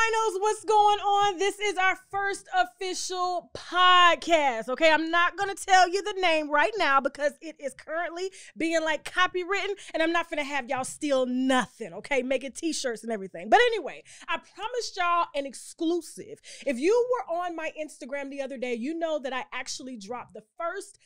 Winos, what's going on? This is our first official podcast, okay? I'm not going to tell you the name right now because it is currently being like copywritten, and I'm not going to have y'all steal nothing, okay? Making t-shirts and everything. But anyway, I promised y'all an exclusive. If you were on my Instagram the other day, you know that I actually dropped the first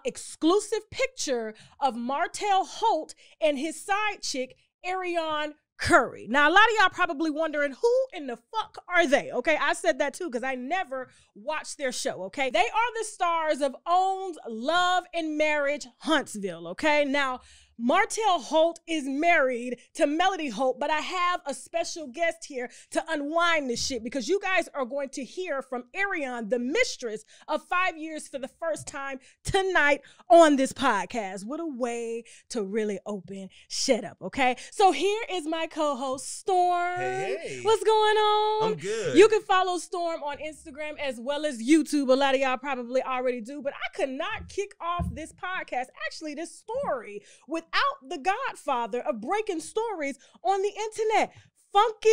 exclusive picture of Martell Holt and his side chick, Arionne. Curry. Now, a lot of y'all probably wondering who in the fuck are they? Okay, I said that too because I never watched their show, okay? They are the stars of OWN's Love and Marriage Huntsville, okay? Now, Martell Holt is married to Melody Holt, but I have a special guest here to unwind this shit because you guys are going to hear from Arionne, the mistress of 5 years for the first time tonight on this podcast. What a way to really open shit up, okay? So here is my co-host, Storm. Hey. What's going on? I'm good. You can follow Storm on Instagram as well as YouTube. A lot of y'all probably already do, but I could not kick off this podcast, actually this story, without the godfather of breaking stories on the internet, Funky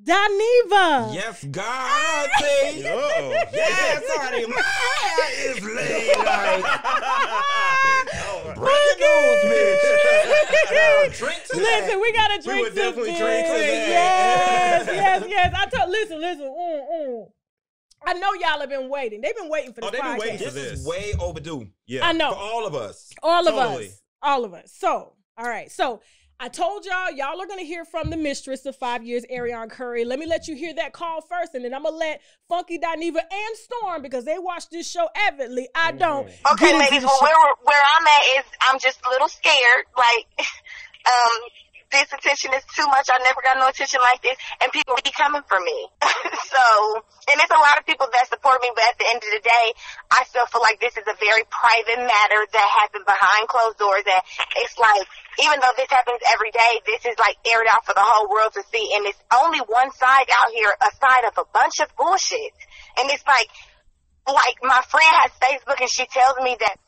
Dineva. Yes, God. Yes, already. My is laid like. Breaking news, bitch. Drink to that. Listen, we got to drink. We would definitely drink to Yes. that. I told. Listen. I know y'all have been waiting. They've been waiting for this podcast. They've been waiting for this. This is way overdue. Yeah, I know. For all of us. All of us. So, all right. So, I told y'all are going to hear from the mistress of 5 years, Arionne Curry. Let me let you hear that call first, and then I'm going to let Funky Dineva and Storm, because they watch this show avidly. I don't. Okay, ladies, well, where I'm at is I'm just a little scared. Like, this attention is too much. I never got no attention like this, and people be coming for me. And there's a lot of people that support me, but at the end of the day, I still feel like this is a very private matter that happened behind closed doors, and it's like, even though this happens every day, this is like aired out for the whole world to see, and it's only one side out here, a side of a bunch of bullshit. And it's like my friend has Facebook, and she tells me that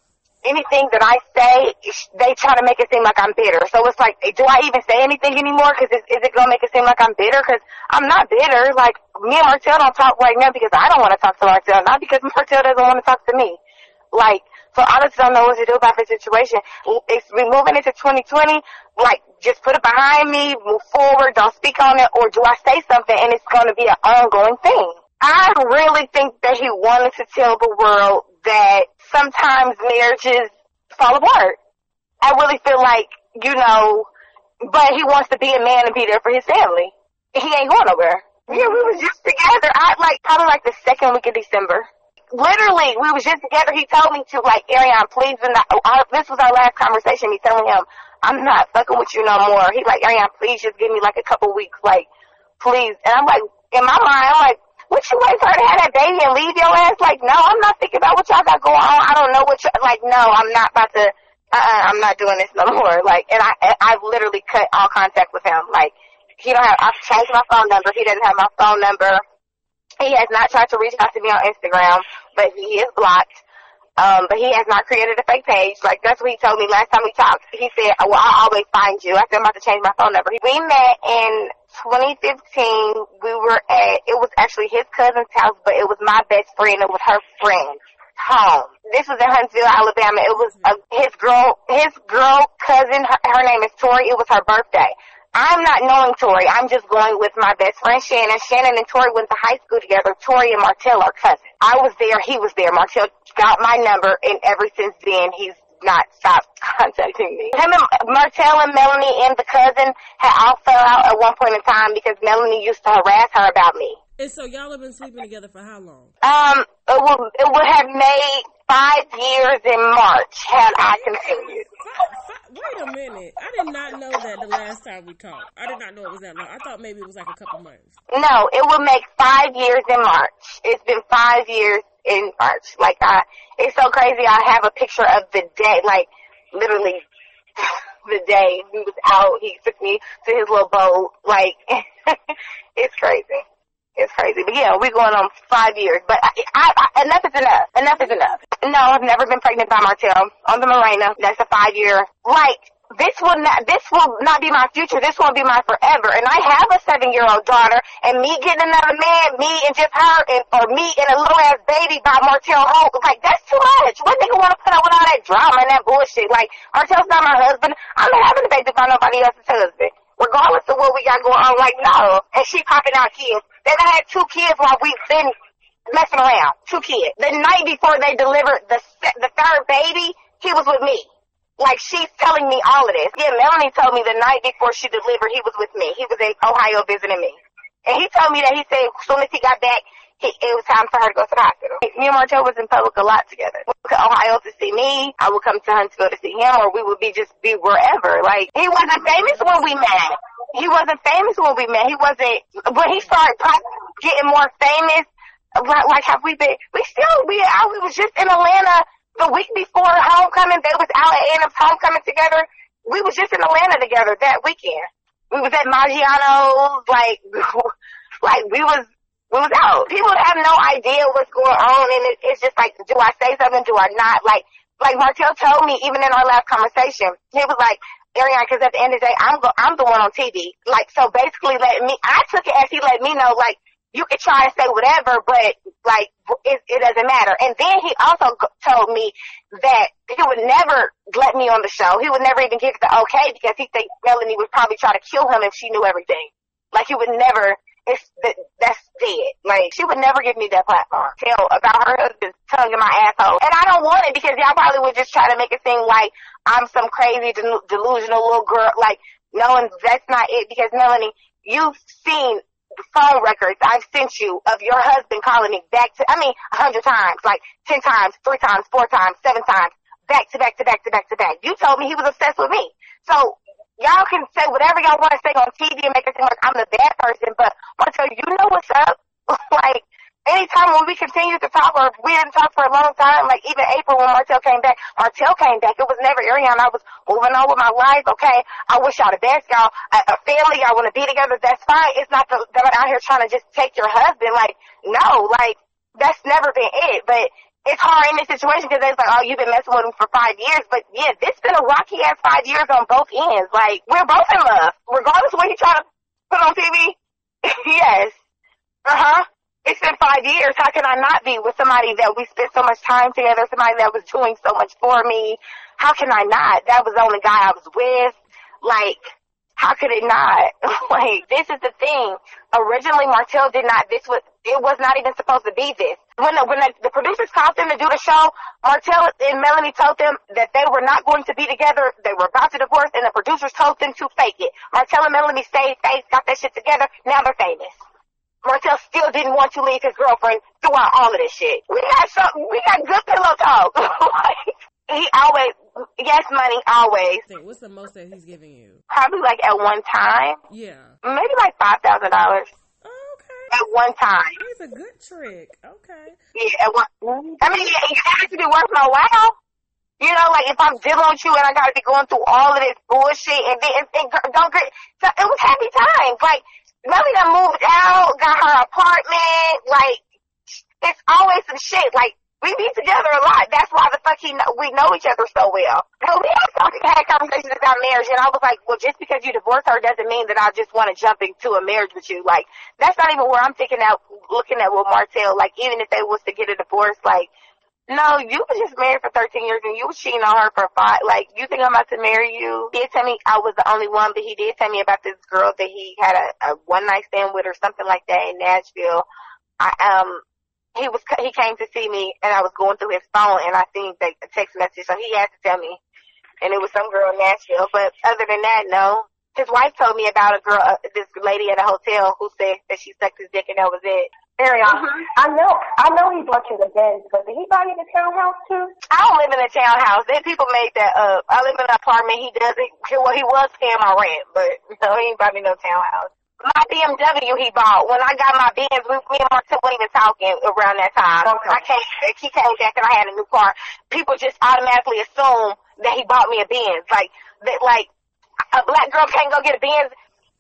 anything that I say, they try to make it seem like I'm bitter. So it's like, do I even say anything anymore? Because is it going to make it seem like I'm bitter? Because I'm not bitter. Like, me and Martell don't talk right now because I don't want to talk to Martell, not because Martell doesn't want to talk to me. Like, so I just don't know what to do about the situation. We're moving into 2020. Like, just put it behind me, move forward, don't speak on it, or do I say something and it's going to be an ongoing thing? I really think that he wanted to tell the world that sometimes marriages fall apart. I really feel like, but he wants to be a man and be there for his family. He ain't going nowhere. Yeah, we was just together. Probably the second week of December. Literally, we was just together. He told me to, Arionne, please, this was our last conversation, me telling him, I'm not fucking with you no more. He's like, Arionne, please just give me a couple weeks, please. And I'm like, in my mind, I'm like, what you wait for her to have that baby and leave your ass? Like, no, I'm not thinking about what y'all got going on. I don't know no, I'm not about to, I'm not doing this no more. And I've literally cut all contact with him. I've changed my phone number. He doesn't have my phone number. He has not tried to reach out to me on Instagram, but he is blocked. But he has not created a fake page. That's what he told me last time we talked. He said, well, I'll always find you. I said, I'm about to change my phone number. We met in 2015. It was actually his cousin's house, but it was my best friend. It was her friend's home. This was in Huntsville, Alabama. It was his girl cousin. Her name is Tori. It was her birthday. I'm not knowing Tori. I'm just going with my best friend, Shannon. Shannon and Tori went to high school together. Tori and Martell are cousins. I was there. He was there. Martell got my number, and ever since then, he's not stopped contacting me. Him and Martell and Melanie and the cousin had all fell out at one point in time because Melanie used to harass her about me. And so y'all have been sleeping together for how long? It would have made 5 years in March had I continued. Wait a minute. I did not know that the last time we talked. I did not know it was that long. I thought maybe it was a couple months. No, it would make 5 years in March. It's been 5 years in March. It's so crazy. I have a picture of the day, literally the day he was out. He took me to his little boat. It's crazy. It's crazy. But yeah, we're going on 5 years. But enough is enough. Enough is enough. No, I've never been pregnant by Martell. On the Marina, that's a 5 year. this will not be my future. This won't be my forever. And I have a 7-year-old daughter, and me getting another man, me and just her, or me and a little ass baby by Martell Holt, like, that's too much. What nigga want to put up with all that drama and that bullshit? Like, Martell's not my husband. I'm not having a baby by nobody else's husband. Regardless of what we got going on, like, no. And she popping out kids. Then I had 2 kids while we've been messing around. 2 kids. The night before they delivered the 3rd baby, he was with me. Like, she's telling me all of this. Yeah, Melanie told me the night before she delivered, he was with me. He was in Ohio visiting me. And he told me that he said as soon as he got back, it was time for her to go to the hospital. Me and Martell was in public a lot together. We would to Ohio to see me. I would come to Huntsville to see him, or we would be wherever. Like, he wasn't famous when we met. He wasn't famous when we met. He wasn't, when he started getting more famous, like, have we been, we was just in Atlanta the week before homecoming. They was out at A&M's homecoming together. We was just in Atlanta together that weekend. We was at Maggiano's, like we was out. People have no idea what's going on, and it's just like, do I say something? Do I not? Like Martell told me, even in our last conversation, he was like, Arionne, because at the end of the day, I'm the one on TV. Like, so basically I took it as he let me know, like, you could try to say whatever, but, like, it doesn't matter. And then he also told me that he would never let me on the show. He would never even give it the okay, because he thinks Melanie would probably try to kill him if she knew everything. Like, he would never, that's dead. Like, she would never give me that platform. Tell about her husband's tongue in my asshole. And I don't want it, because y'all probably would just try to make it seem like I'm some crazy, delusional little girl. Like, no, and that's not it, because Melanie, you've seen phone records I've sent you of your husband calling me back to, 100 times, like 10 times, 3 times, 4 times, 7 times, back to back to back to back to back. You told me he was obsessed with me. So y'all can say whatever y'all want to say on TV and make it seem like I'm the bad person, but Martell, you know what's up. Like, anytime when we continued to talk, or if we didn't talk for a long time, like even April when Martell came back, it was never Arionne. I was moving on with my life, okay? I wish y'all the best, y'all. A family, y'all want to be together, that's fine. It's not that I'm out here trying to just take your husband. Like, no, like, that's never been it. But it's hard in this situation, because it's like, oh, you've been messing with him for 5 years. But yeah, this been a rocky-ass 5 years on both ends. Like, we're both in love. Regardless of what he trying to put on TV, yes. It's been 5 years. How can I not be with somebody that we spent so much time together, somebody that was doing so much for me? How can I not? That was the only guy I was with. Like, how could it not? Like, this is the thing. Originally, Martell it was not even supposed to be this. When the producers called them to do the show, Martell and Melanie told them that they were not going to be together. They were about to divorce, and the producers told them to fake it. Martell and Melanie stayed safe, got that shit together. Now they're famous. Martell still didn't want to leave his girlfriend throughout all of this shit. We got good pillow talk. He always, yes, money, always. What's the most that he's giving you? Probably like at one time. Yeah. Maybe like $5,000. Okay. At one time. It's a good trick. Okay. Yeah, at one. It has to be worth my while. You know, like, if I'm dealing with you and I gotta be going through all of this bullshit, and then so it was happy times. Like, Melanie done moved out, got her apartment, like, it's always some shit. Like, we be together a lot. That's why the fuck we know each other so well. So we had conversations about marriage, and I was like, well, just because you divorced her doesn't mean that I just want to jump into a marriage with you. Like, that's not even where I'm looking at with Martell. Like, even if they was to get a divorce, like, no, you was just married for 13 years and you was cheating on her for 5. Like, you think I'm about to marry you? He did tell me I was the only one, but he did tell me about this girl that he had a one-night stand with or something like that in Nashville. He came to see me, and I was going through his phone, and I seen a text message, so he had to tell me. And it was some girl in Nashville. But other than that, no. His wife told me about a girl, this lady at a hotel who said that she sucked his dick, and that was it. Arionne, I know he bought you the Benz, but did he buy you the townhouse too? I don't live in a townhouse. Then people made that up. I live in an apartment. He was paying my rent, but no, he ain't bought me no townhouse. My BMW he bought. When I got my Benz, me and Martell weren't even talking around that time. Okay. He came back and I had a new car. People just automatically assume that he bought me a Benz. Like a black girl can't go get a Benz.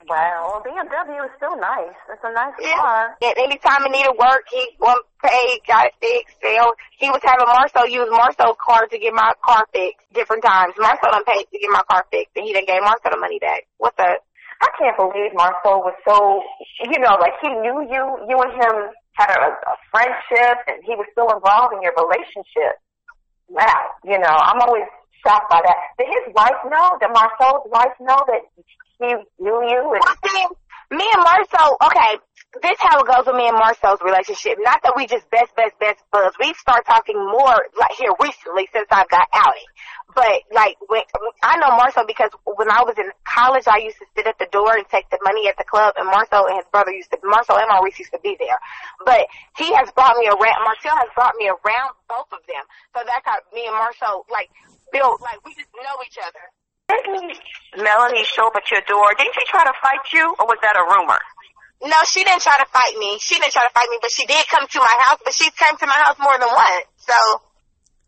Wow, BMW is still nice. It's a nice car. And anytime he needed work, he went paid, got it fixed. You know, he was having Marcel use Marcel's car to get my car fixed different times. Marcel done paid to get my car fixed, and he done gave Marcel the money back. What's up? I can't believe Marcel was so, like he knew you. You and him had a friendship, and he was still involved in your relationship. Wow, I'm always shocked by that. Did his wife know? Did Marcel's wife know that he knew you? And me and Marcel, okay, this how it goes with me and Marcel's relationship. Not that we just best buds. We start talking more like here recently since I got outed. But like when I know Marcel because when I was in college, I used to sit at the door and take the money at the club, and Marcel and his brother Marcel and Maurice used to be there. But he has brought me around. Marcel has brought me around both of them. So that got me and Marcel like built like we just know each other. Didn't Melody show up at your door? Didn't she try to fight you, or was that a rumor? No, she didn't try to fight me. But she did come to my house. But she's come to my house more than once. So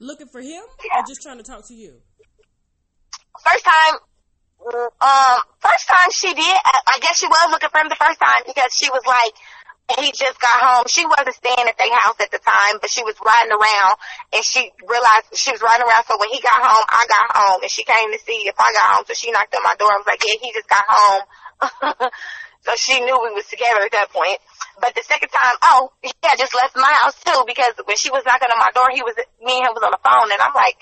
looking for him or just trying to talk to you? First time she did. I guess she was looking for him the first time because she was like, he just got home. She wasn't staying at their house at the time, but she was riding around, and she realized she was riding around. So when he got home, I got home, and she came to see if I got home. So she knocked on my door. I was like, yeah, he just got home. So she knew we was together at that point. But the second time, he had just left my house too, because when she was knocking on my door, me and him was on the phone, and I'm like,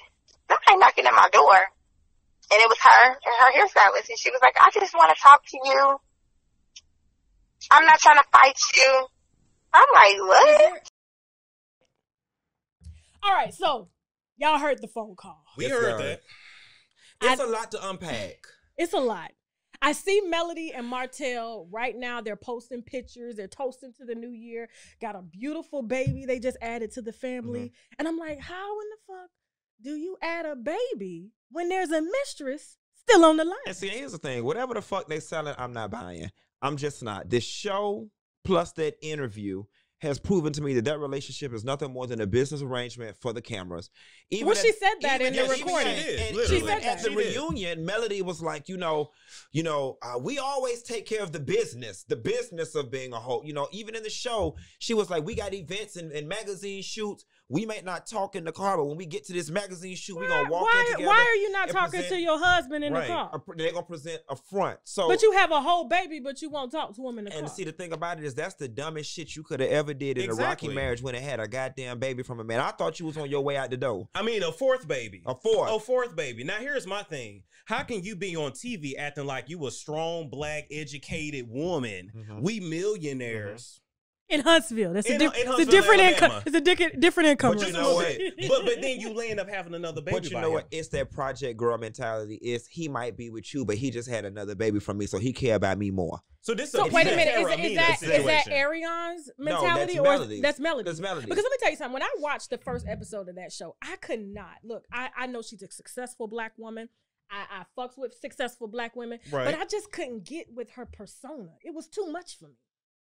somebody knocking at my door. And it was her and her hairstylist, and she was like, I just want to talk to you. I'm not trying to fight you. I'm like, what? All right, so y'all heard the phone call. We heard that. It's a lot to unpack. It's a lot. I see Melody and Martell right now. They're posting pictures. They're toasting to the new year. Got a beautiful baby they just added to the family. Mm-hmm. And I'm like, how in the fuck do you add a baby when there's a mistress still on the line? And see, here's the thing. Whatever the fuck they selling, I'm not buying. I'm just not. This show plus that interview has proven to me that relationship is nothing more than a business arrangement for the cameras. She said that in the recording. She said at the reunion, Melody was like, we always take care of the business of being a whole. Even in the show, she was like, we got events and magazine shoots. We may not talk in the car, but when we get to this magazine shoot, we're going to walk in together. Why are you not talking to your husband in the car? They're going to present a front. But you have a whole baby, but you won't talk to him in the car. And see, the thing about it is that's the dumbest shit you could have ever did in a rocky marriage when it had a goddamn baby from a man. I thought you was on your way out the door. I mean, a fourth baby. A fourth baby. Now, here's my thing. How can you be on TV acting like you a strong, black, educated woman? Mm-hmm. We millionaires. Mm-hmm. In Huntsville, that's a different income. It's a different income. But you know what? but then you end up having another baby. But you know what? It's that project girl mentality. He might be with you, but he just had another baby from me, so he care about me more. So wait a minute. Is that Arionne's mentality? No, that's Melody. That's Melody. That's Melody. Because let me tell you something. When I watched the first episode of that show, I could not look. I know she's a successful black woman. I fucks with successful black women, but I just couldn't get with her persona. It was too much for me.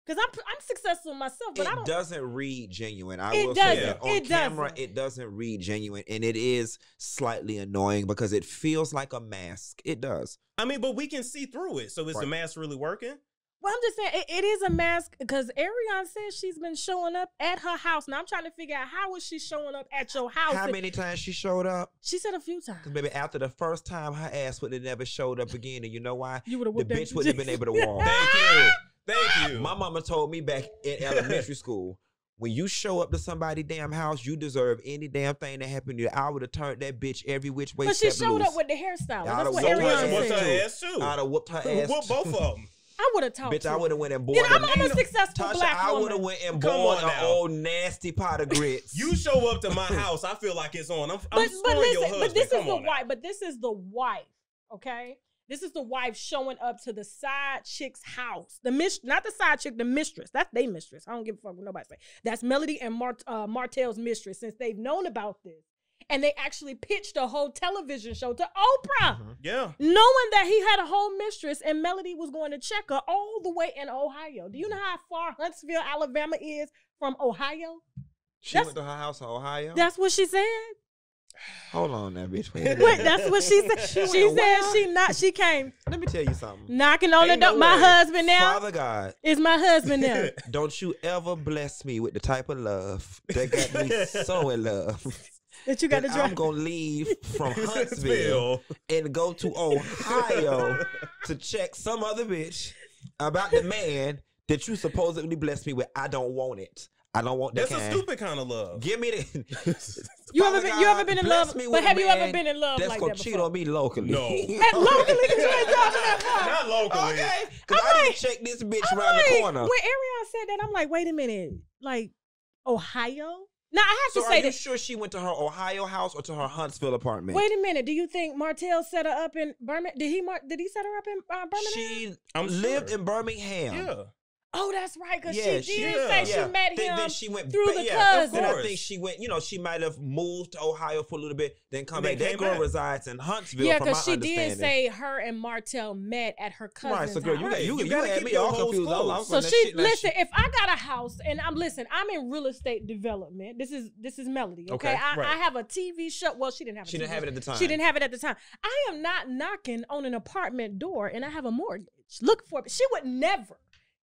Because I'm successful myself, but it doesn't read genuine. I will say that on camera, it doesn't read genuine, and it is slightly annoying because it feels like a mask. It does. I mean, but we can see through it. So is the mask really working? Well, I'm just saying it is a mask because Arionne says she's been showing up at her house. Now I'm trying to figure out how is she showing up at your house? How many times she showed up? She said a few times. Because maybe after the first time, her ass would have never showed up again, and you know why? You would have the bitch wouldn't have been able to walk. Thank you. My mama told me back in elementary school, when you show up to somebody's damn house, you deserve any damn thing that happened to you. I would have turned that bitch every which way. But she showed up with the hairstyle. That's what Arionne said. Her ass too. I'd have whooped her ass. Whoop both of them. I would have talked. Bitch, to I would have went and bought. I'm a successful Tasha, black woman. I would have went and bought an old nasty pot of grits. You show up to my house, I feel like it's on. I'm but listen, your husband. But this is the wife. But this is the wife. Okay. This is the wife showing up to the side chick's house. Not the side chick, the mistress. That's their mistress. I don't give a fuck what nobody say. That's Melody and Martell's mistress, since they've known about this. And they actually pitched a whole television show to Oprah. Mm-hmm. Yeah. Knowing that he had a whole mistress and Melody was going to check her all the way in Ohio. Do you know how far Huntsville, Alabama is from Ohio? She went to her house in Ohio? That's what she said. Hold on now, bitch. Wait, that's what she said. She came. Let me tell you something. Knocking on the door. My husband now. Father God. Is my husband now. Don't you ever bless me with the type of love that got me so in love. That you got to drive. I'm going to leave from Huntsville and go to Ohio to check some other bitch about the man that you supposedly blessed me with. I don't want it. I don't want that. That's a stupid kind of love. Give me the. You ever been in love? But have you ever been in love like that before? That's gonna cheat on me locally. No. Locally, because you ain't driving that far. Not locally. Okay. Because I need to check this bitch around the corner. When Arionne said that, I'm like, wait a minute. Like, Ohio? Now, I have to say that. Are you sure she went to her Ohio house or to her Huntsville apartment? Wait a minute. Do you think Martell set her up in Birmingham? Did he set her up in Birmingham? She lived in Birmingham. Yeah. Oh, that's right, because she did say she met him then she went through the cousin. And I think she went, she might have moved to Ohio for a little bit, then come back. That girl resides in Huntsville, yeah, because she did say her and Martell met at her cousin's house. Right, so girl, you had me all confused. So listen, if I got a house, and I'm in real estate development. This is Melody, okay? I have a TV show. Well, she didn't have it at the time. She didn't have it at the time. I am not knocking on an apartment door, and I have a mortgage. Look for it. She would never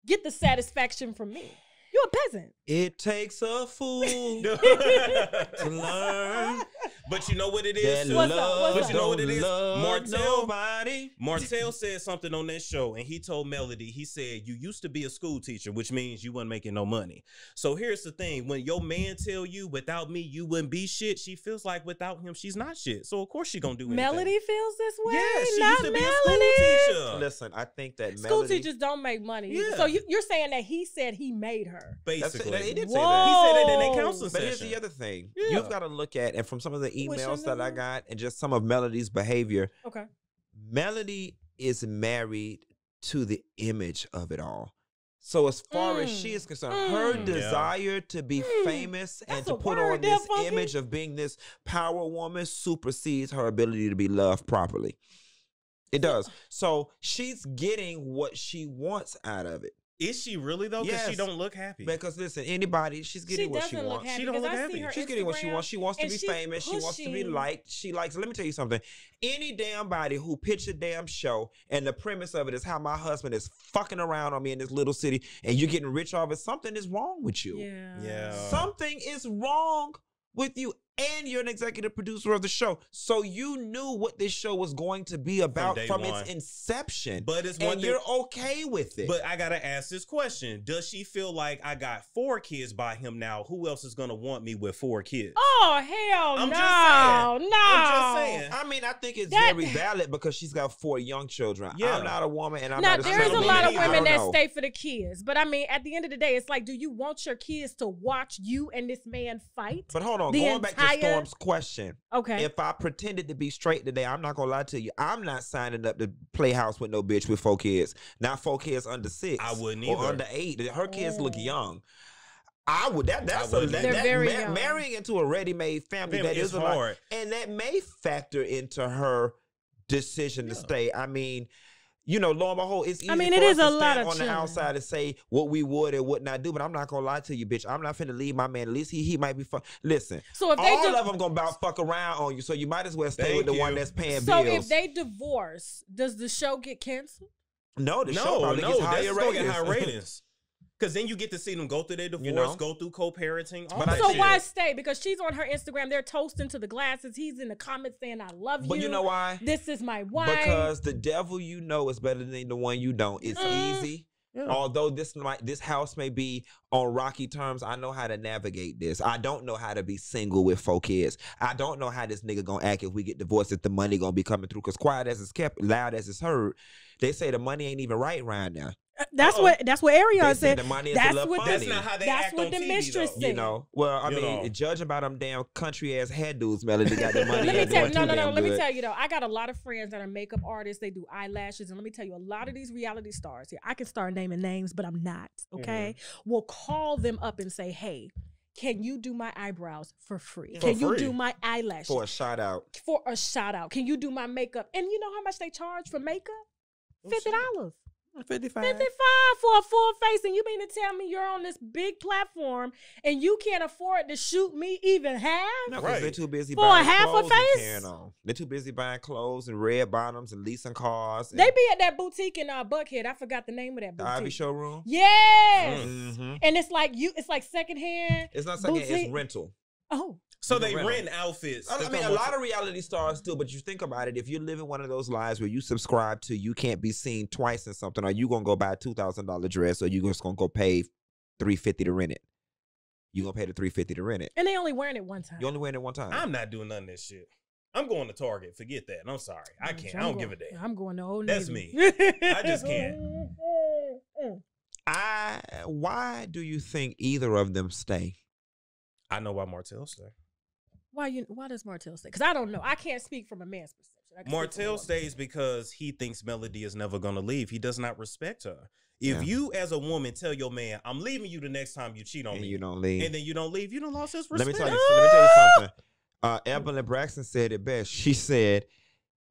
get the satisfaction from me. You're a peasant. It takes a fool to learn. But you know what it is? What's up? But you know what it is? Martell said something on that show, and he told Melody, he said, you used to be a school teacher, which means you wasn't making no money. So here's the thing. When your man tell you, without me, you wouldn't be shit, she feels like without him, she's not shit. So of course she gonna do anything. Melody feels this way? Yeah, she not used to be Melody. a school teacher. Listen, I think that school teachers don't make money. Yeah. So you're saying that he said he made her. Basically. He did say say that. He said it in Whoa. their counseling But session. here's the other thing. Yeah. You've got to look at, and from some of the Which emails one that I is it? got and just some of Melody's behavior, Okay. Melody is married to the image of it all. So as far as she is concerned, her desire to be famous and to put on this image of being this power woman supersedes her ability to be loved properly. It does. So she's getting what she wants out of it. Is she really though? Because she don't look happy. Because listen, anybody, she's getting what she wants. She don't look happy. She's getting what she wants. She wants to be famous. She wants to be liked. She likes. Let me tell you something. Any damn body who pitch a damn show and the premise of it is how my husband is fucking around on me in this little city and you're getting rich off it, something is wrong with you. Yeah. Something is wrong with you. And you're an executive producer of the show. So you knew what this show was going to be about from its inception. But it's and you're okay with it. But I got to ask this question. Does she feel like I got 4 kids by him now? Who else is going to want me with 4 kids? Oh, hell no. I'm just saying. I mean, I think it's very valid because she's got 4 young children. Yeah. I'm not a woman and I'm now, not a there is a woman lot of either. women that stay for the kids. But I mean, at the end of the day, it's like, do you want your kids to watch you and this man fight? But hold on, going back to Storm's question. Okay. If I pretended to be straight today, I'm not gonna lie to you. I'm not signing up to play house with no bitch with 4 kids. Not 4 kids under 6. I wouldn't or either. under 8. Her kids look young. I would. That's very young. Marrying into a ready-made family. That is hard, and that may factor into her decision to stay. I mean, you know, lo and behold, it's easy it for is us a to lot stand of on the children. outside and say what we would and would not do, but I'm not gonna lie to you, bitch. I'm not finna leave my man. At least he might be Listen, so if all of them gonna about fuck around on you, so you might as well stay with the one that's paying bills. So if they divorce, does the show get canceled? No, the show probably gets higher ratings. Get high ratings. Because then you get to see them go through their divorce, go through co-parenting. So why stay? Because she's on her Instagram. They're toasting to the glasses. He's in the comments saying, I love you. But you know why? This is my wife. Because the devil you know is better than the one you don't. It's easy. Yeah. Although this house may be on rocky terms, I know how to navigate this. I don't know how to be single with 4 kids. I don't know how this nigga gonna act if we get divorced, if the money gonna be coming through. Because quiet as it's kept, loud as it's heard, they say the money ain't even right now. That's what Arionne said. The money is that's a what funny. That's not how they that's act what on the TV, mistress though. said. You know, well, I mean, judging by them damn country ass hair dudes, Melody got the money. Let me tell you though, I got a lot of friends that are makeup artists. They do eyelashes, and let me tell you, a lot of these reality stars here, I can start naming names, but I'm not. Okay, will call them up and say, "Hey, can you do my eyebrows for free? Can you do my eyelashes for a shout out? For a shout out? Can you do my makeup?" And you know how much they charge for makeup? $50. 55. 55 for a full face, and you mean to tell me you're on this big platform and you can't afford to shoot me even half? No, Right. they're too busy For buying a half a clothes and face? carrying on. They're too busy buying clothes and red bottoms and leasing cars. And They be at that boutique in Buckhead. I forgot the name of that the boutique. Ivy showroom. Yes. Mm-hmm. And it's like secondhand. It's not second, boutique. it's rental. Oh. So You they can rent rent outfits. I mean, a lot of reality stars do, but you think about it, if you're living one of those lives where you subscribe to you can't be seen twice in something, are you gonna go buy a $2,000 dress, or you just gonna go pay $350 to rent it? You gonna pay the $350 to rent it? And they only wearing it one time. You only wearing it one time. I'm not doing none of this shit. I'm going to Target. Forget that. I'm sorry. I can't. I don't give a damn. I'm going to Old That's Navy. me. I just can't. Why do you think either of them stay? I know why Martell stay. Why does Martell stay? Because I don't know. I can't speak from a man's perception. I can speak from a Martell woman's stays because he thinks Melody is never going to leave. He does not respect her. If Yeah. you as a woman tell your man, I'm leaving you the next time you cheat on And me, you don't leave. and then you don't leave, you done lost his Let respect. me tell you something. Evelyn Braxton said it best. She said,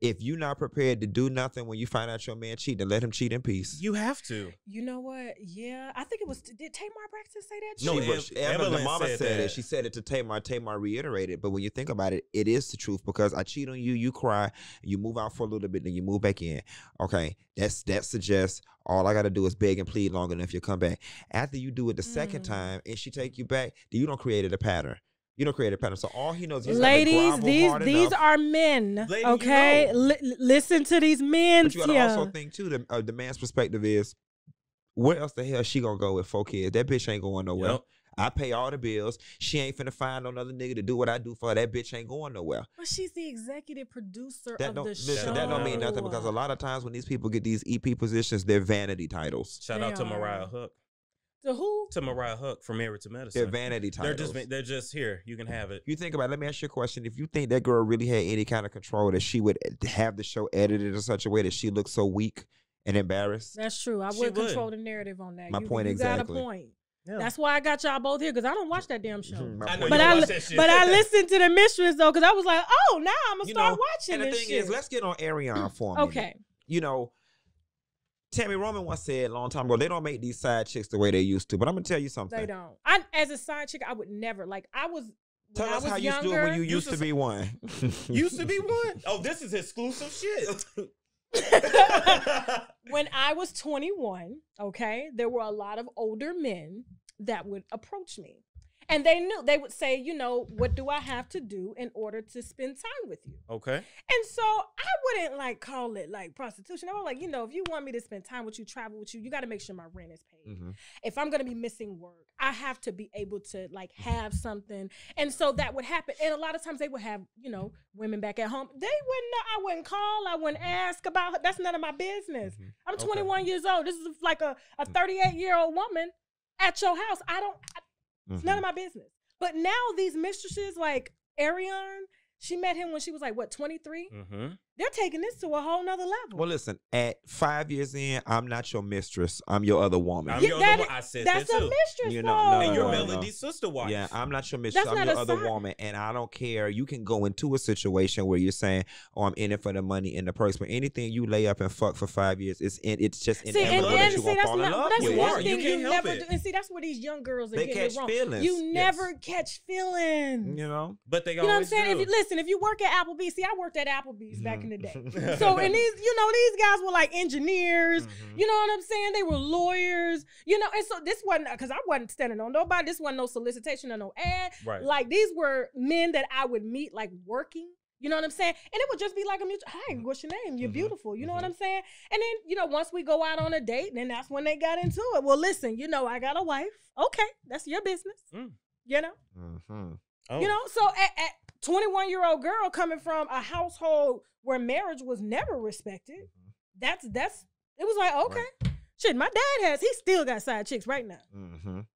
if you're not prepared to do nothing when you find out your man cheating, let him cheat in peace. You have to. You know what? Yeah. I think it was, did Tamar Braxton say that? No, Evelyn, the Evelyn mama said said that. it. She said it to Tamar. Tamar reiterated. But when you think about it, it is the truth, because I cheat on you, you cry, you move out for a little bit, then you move back in. Okay, that suggests all I got to do is beg and plead long enough, you come back. After you do it the second time and she take you back, then you don't create a pattern. You don't create a pattern. So all he knows is ladies, these are men. Lady, okay, you know. Listen to these men. But you gotta also think too, the man's perspective is, where else the hell she gonna go with 4 kids? That bitch ain't going nowhere. Yep. I pay all the bills. She ain't finna find another nigga to do what I do for her. That bitch ain't going nowhere. But she's the executive producer That of don't the listen. show. That don't mean nothing, because a lot of times when these people get these EP positions, they're vanity titles. Shout They out to are. Mariah Huck. To who? To Mariah Huck from Married to Medicine. They're vanity titles. They're just here. You can have it. You think about it, let me ask you a question. If you think that girl really had any kind of control, that she would have the show edited in such a way that she looks so weak and embarrassed? That's true. I She would would. control the narrative on that. My point you exactly. got a point. Yeah. That's why I got y'all both here, because I don't watch that damn show. My I know point But you I, watch that shit. but I listened to the Mistress though, because I was like, oh, now I'm gonna start watching and the this thing shit. is, let's get on Arionne for a minute. Okay. You know, Tammy Roman once said a long time ago, they don't make these side chicks the way they used to. But I'm gonna tell you something. They don't. I, as a side chick, I would never when Tell I us was how you younger, do it when you used to be one. Used to be one? Oh, this is exclusive shit. when I was 21, okay, there were a lot of older men that would approach me. And they would say, you know, what do I have to do in order to spend time with you? Okay. And so I wouldn't like call it like prostitution. I was like, you know, if you want me to spend time with you, travel with you, you got to make sure my rent is paid. Mhm. If I'm going to be missing work, I have to be able to like have something. And so that would happen. And a lot of times they would have, you know, women back at home. I wouldn't call. I wouldn't ask about her. That's none of my business. Mhm. I'm Okay. 21 years old. This is like a 38-year-old woman at your house. It's none of my business. But now these mistresses like Arionne, she met him when she was like, what, 23? Mm-hmm. They're taking this to a whole nother level. Well, listen, at 5 years in, I'm not your mistress. I'm your other woman. I'm Yeah, your that other is- one. I said That's that a too. mistress. You know, though. And you're no. Melody's sister wife. Yeah, I'm not your mistress. That's I'm not your a other side. woman, and I don't care. You can go into a situation where you're saying, "Oh, I'm in it for the money and the perks," but anything you lay up and fuck for 5 years, it's just See, inevitable that you're gonna that's fall in love that's with. You one are. You thing can't you help never it. do. And see, that's where these young girls are They getting catch it wrong. feelings. You Yes. never catch feelings. You know, But they You know what I'm always saying? do. If you work at Applebee's, see, I worked at Applebee's back in the day. Mhm. So, and these guys were like engineers. Mhm. You know what I'm saying? They were lawyers. You know, and so this wasn't, because I wasn't standing on nobody. This wasn't no solicitation or no ad. Right. Like, these were men that I would meet, like, working. You know what I'm saying? And it would just be like a mutual, hey, what's your name? You're Mhm. beautiful. You know what Mhm. I'm saying? And then, you know, once we go out on a date, then that's when they got into it. Well, listen, you know, I got a wife. Okay, that's your business. Mm. You know? Mhm. Oh. You know, so at 21-year-old girl coming from a household where marriage was never respected, that's it was like, okay. Shit, my dad he still got side chicks right now. Mhm.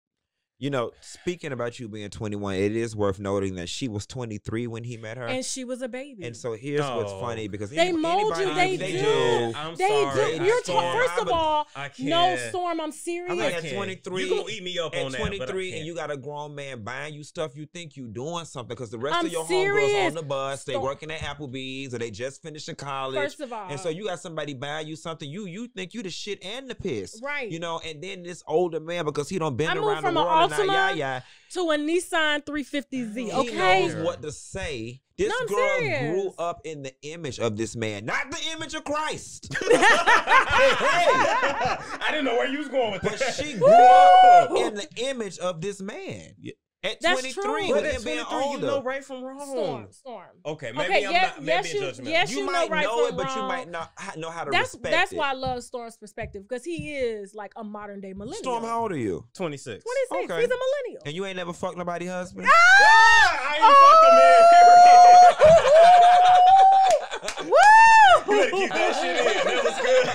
You know, speaking about you being 21, it is worth noting that she was 23 when he met her. And she was a baby. And so here's what's funny, because they mold you. They do. I'm they sorry. do. First of all, no, Storm, I'm serious. I think at 23, you gonna eat me up on that. At 23, and you got a grown man buying you stuff, you think you doing something, because the rest of your serious. homegirls on the bus, they working at Applebee's, or they just finishing college. First of all. And so you got somebody buying you something, you think you the shit and the piss. Right. You know, and then this older man, because he don't bend I around from the world an and to a Nissan 350Z, okay? He knows what to say. This girl grew up in the image of this man, not the image of Christ. I didn't know where you was going with that. But she grew up in the image of this man. Yeah. At That's 23, true. with But him at being 23, older. you know right from wrong. Storm. Okay, maybe I'm not. Maybe yes, judgmental. yes, You know might right know from it, but you wrong. might not know how to That's respect it. why I love Storm's perspective, because he is like a modern day millennial. Storm, how old are you? 26. 26. Okay. He's a millennial. And you ain't never fucked nobody's husband? I ain't fucked a man, period. Woo! You better keep that shit in. That was good.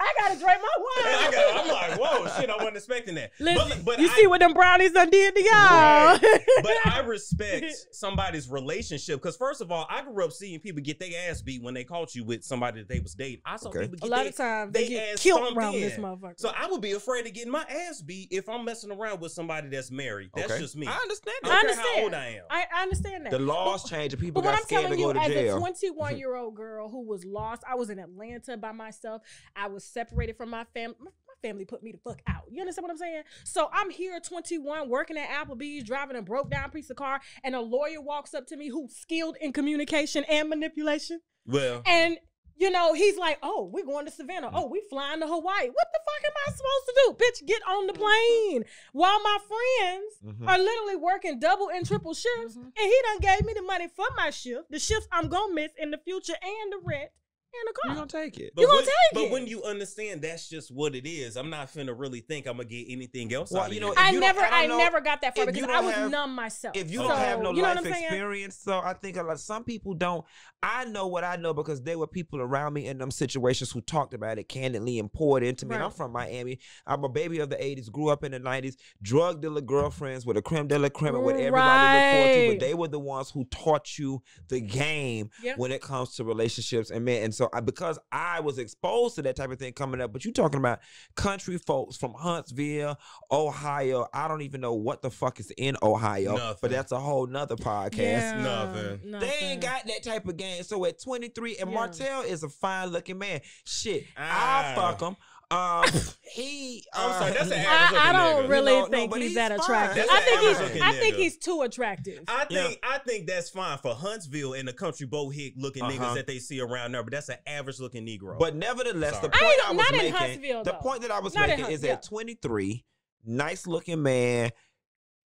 I gotta drink my wine. I'm like, whoa, shit, I wasn't expecting that. Listen, but you see what them brownies done did to y'all. Right. But I respect somebody's relationship, because first of all, I grew up seeing people get their ass beat when they caught you with somebody that they was dating. I saw people get a lot of times they get ass killed stomped around in. this motherfucker. So I would be afraid of getting my ass beat if I'm messing around with somebody that's married. That's just me. I understand I that. don't care how old I am. I understand that. The laws change and people But what got I'm scared to telling go you, to as jail. a 21-year-old girl who was lost, I was in Atlanta by myself. I was separated from my family. My family put me the fuck out. You understand what I'm saying? So I'm here 21, working at Applebee's, driving a broke down piece of car, and a lawyer walks up to me who's skilled in communication and manipulation. Well, and you know, he's like, oh, we're going to Savannah. Oh, we flying to Hawaii. What the fuck am I supposed to do? Bitch, get on the plane. While my friends are literally working double and triple shifts, and he done gave me the money for my shift, the shifts I'm going to miss in the future, and the rent. In the car. You're going to take it. You're going to take it. But when you understand that's just what it is, I'm not finna really think I'm going to get anything else out of you know, it. I never got that far because I was have, numb myself. If you don't have no you know life experience, so I think some people don't. I know what I know because there were people around me in them situations who talked about it candidly and poured into me. Right. And I'm from Miami. I'm a baby of the 80s, grew up in the 90s, drug dealer girlfriends with a creme de la creme and what everybody looked forward to, but they were the ones who taught you the game when it comes to relationships and men. And so because I was exposed to that type of thing coming up, but you talking about country folks from Huntsville, Ohio. I don't even know what the fuck is in Ohio, but that's a whole nother podcast. Yeah, nothing. They ain't got that type of game. So at 23, and Martell is a fine looking man. Shit, I'll fuck him. I'm sorry, that's an average looking I don't nigga. really You know, think no, he's he's that fine. attractive. That's an average I looking think nigga. he's too attractive. I think that's fine for Huntsville and the country bow-hick looking niggas that they see around there, but that's an average looking Negro. But nevertheless, Sorry. the point I was not in making, Huntsville, the though. point that I was Not in making is Huntsville. at 23, nice looking man,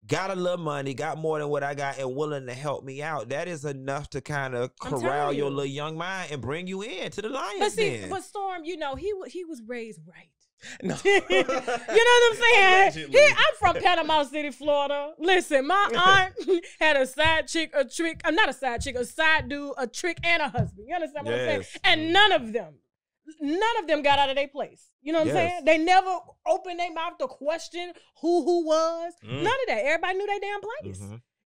got a little money, got more than what I got, and willing to help me out. That is enough to kind of corral your little young mind and bring you in to the Lions. But see, Den. but Storm, you know, he was raised right. No. You know what I'm saying? I'm from Panama City, Florida. Listen, my aunt had a side chick, a trick, not a side chick, a side dude, a trick, and a husband. You understand what I'm saying? And none of them got out of their place. You know what I'm saying? They never opened their mouth to question who was. None of that. Everybody knew their damn place.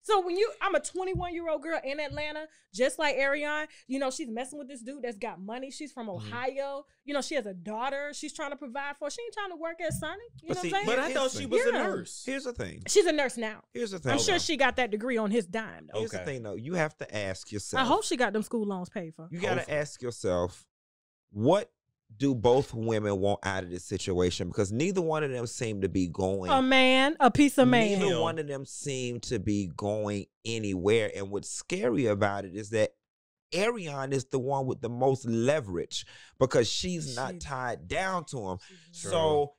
So when I'm a 21-year-old girl in Atlanta, just like Arionne, you know, she's messing with this dude that's got money. She's from Ohio. You know, she has a daughter she's trying to provide for. She ain't trying to work at Sonic. You know what I'm saying? But I thought she was a nurse. Here's the thing. She's a nurse now. Here's the thing. I'm sure she got that degree on his dime, though. Here's the thing, though. You have to ask yourself. I hope she got them school loans paid for. You got to ask yourself, what do both women want out of this situation? Because neither one of them seem to be going. A piece of man. Neither one of them seem to be going anywhere. And what's scary about it is that Arionne is the one with the most leverage because she's not tied down to him. So,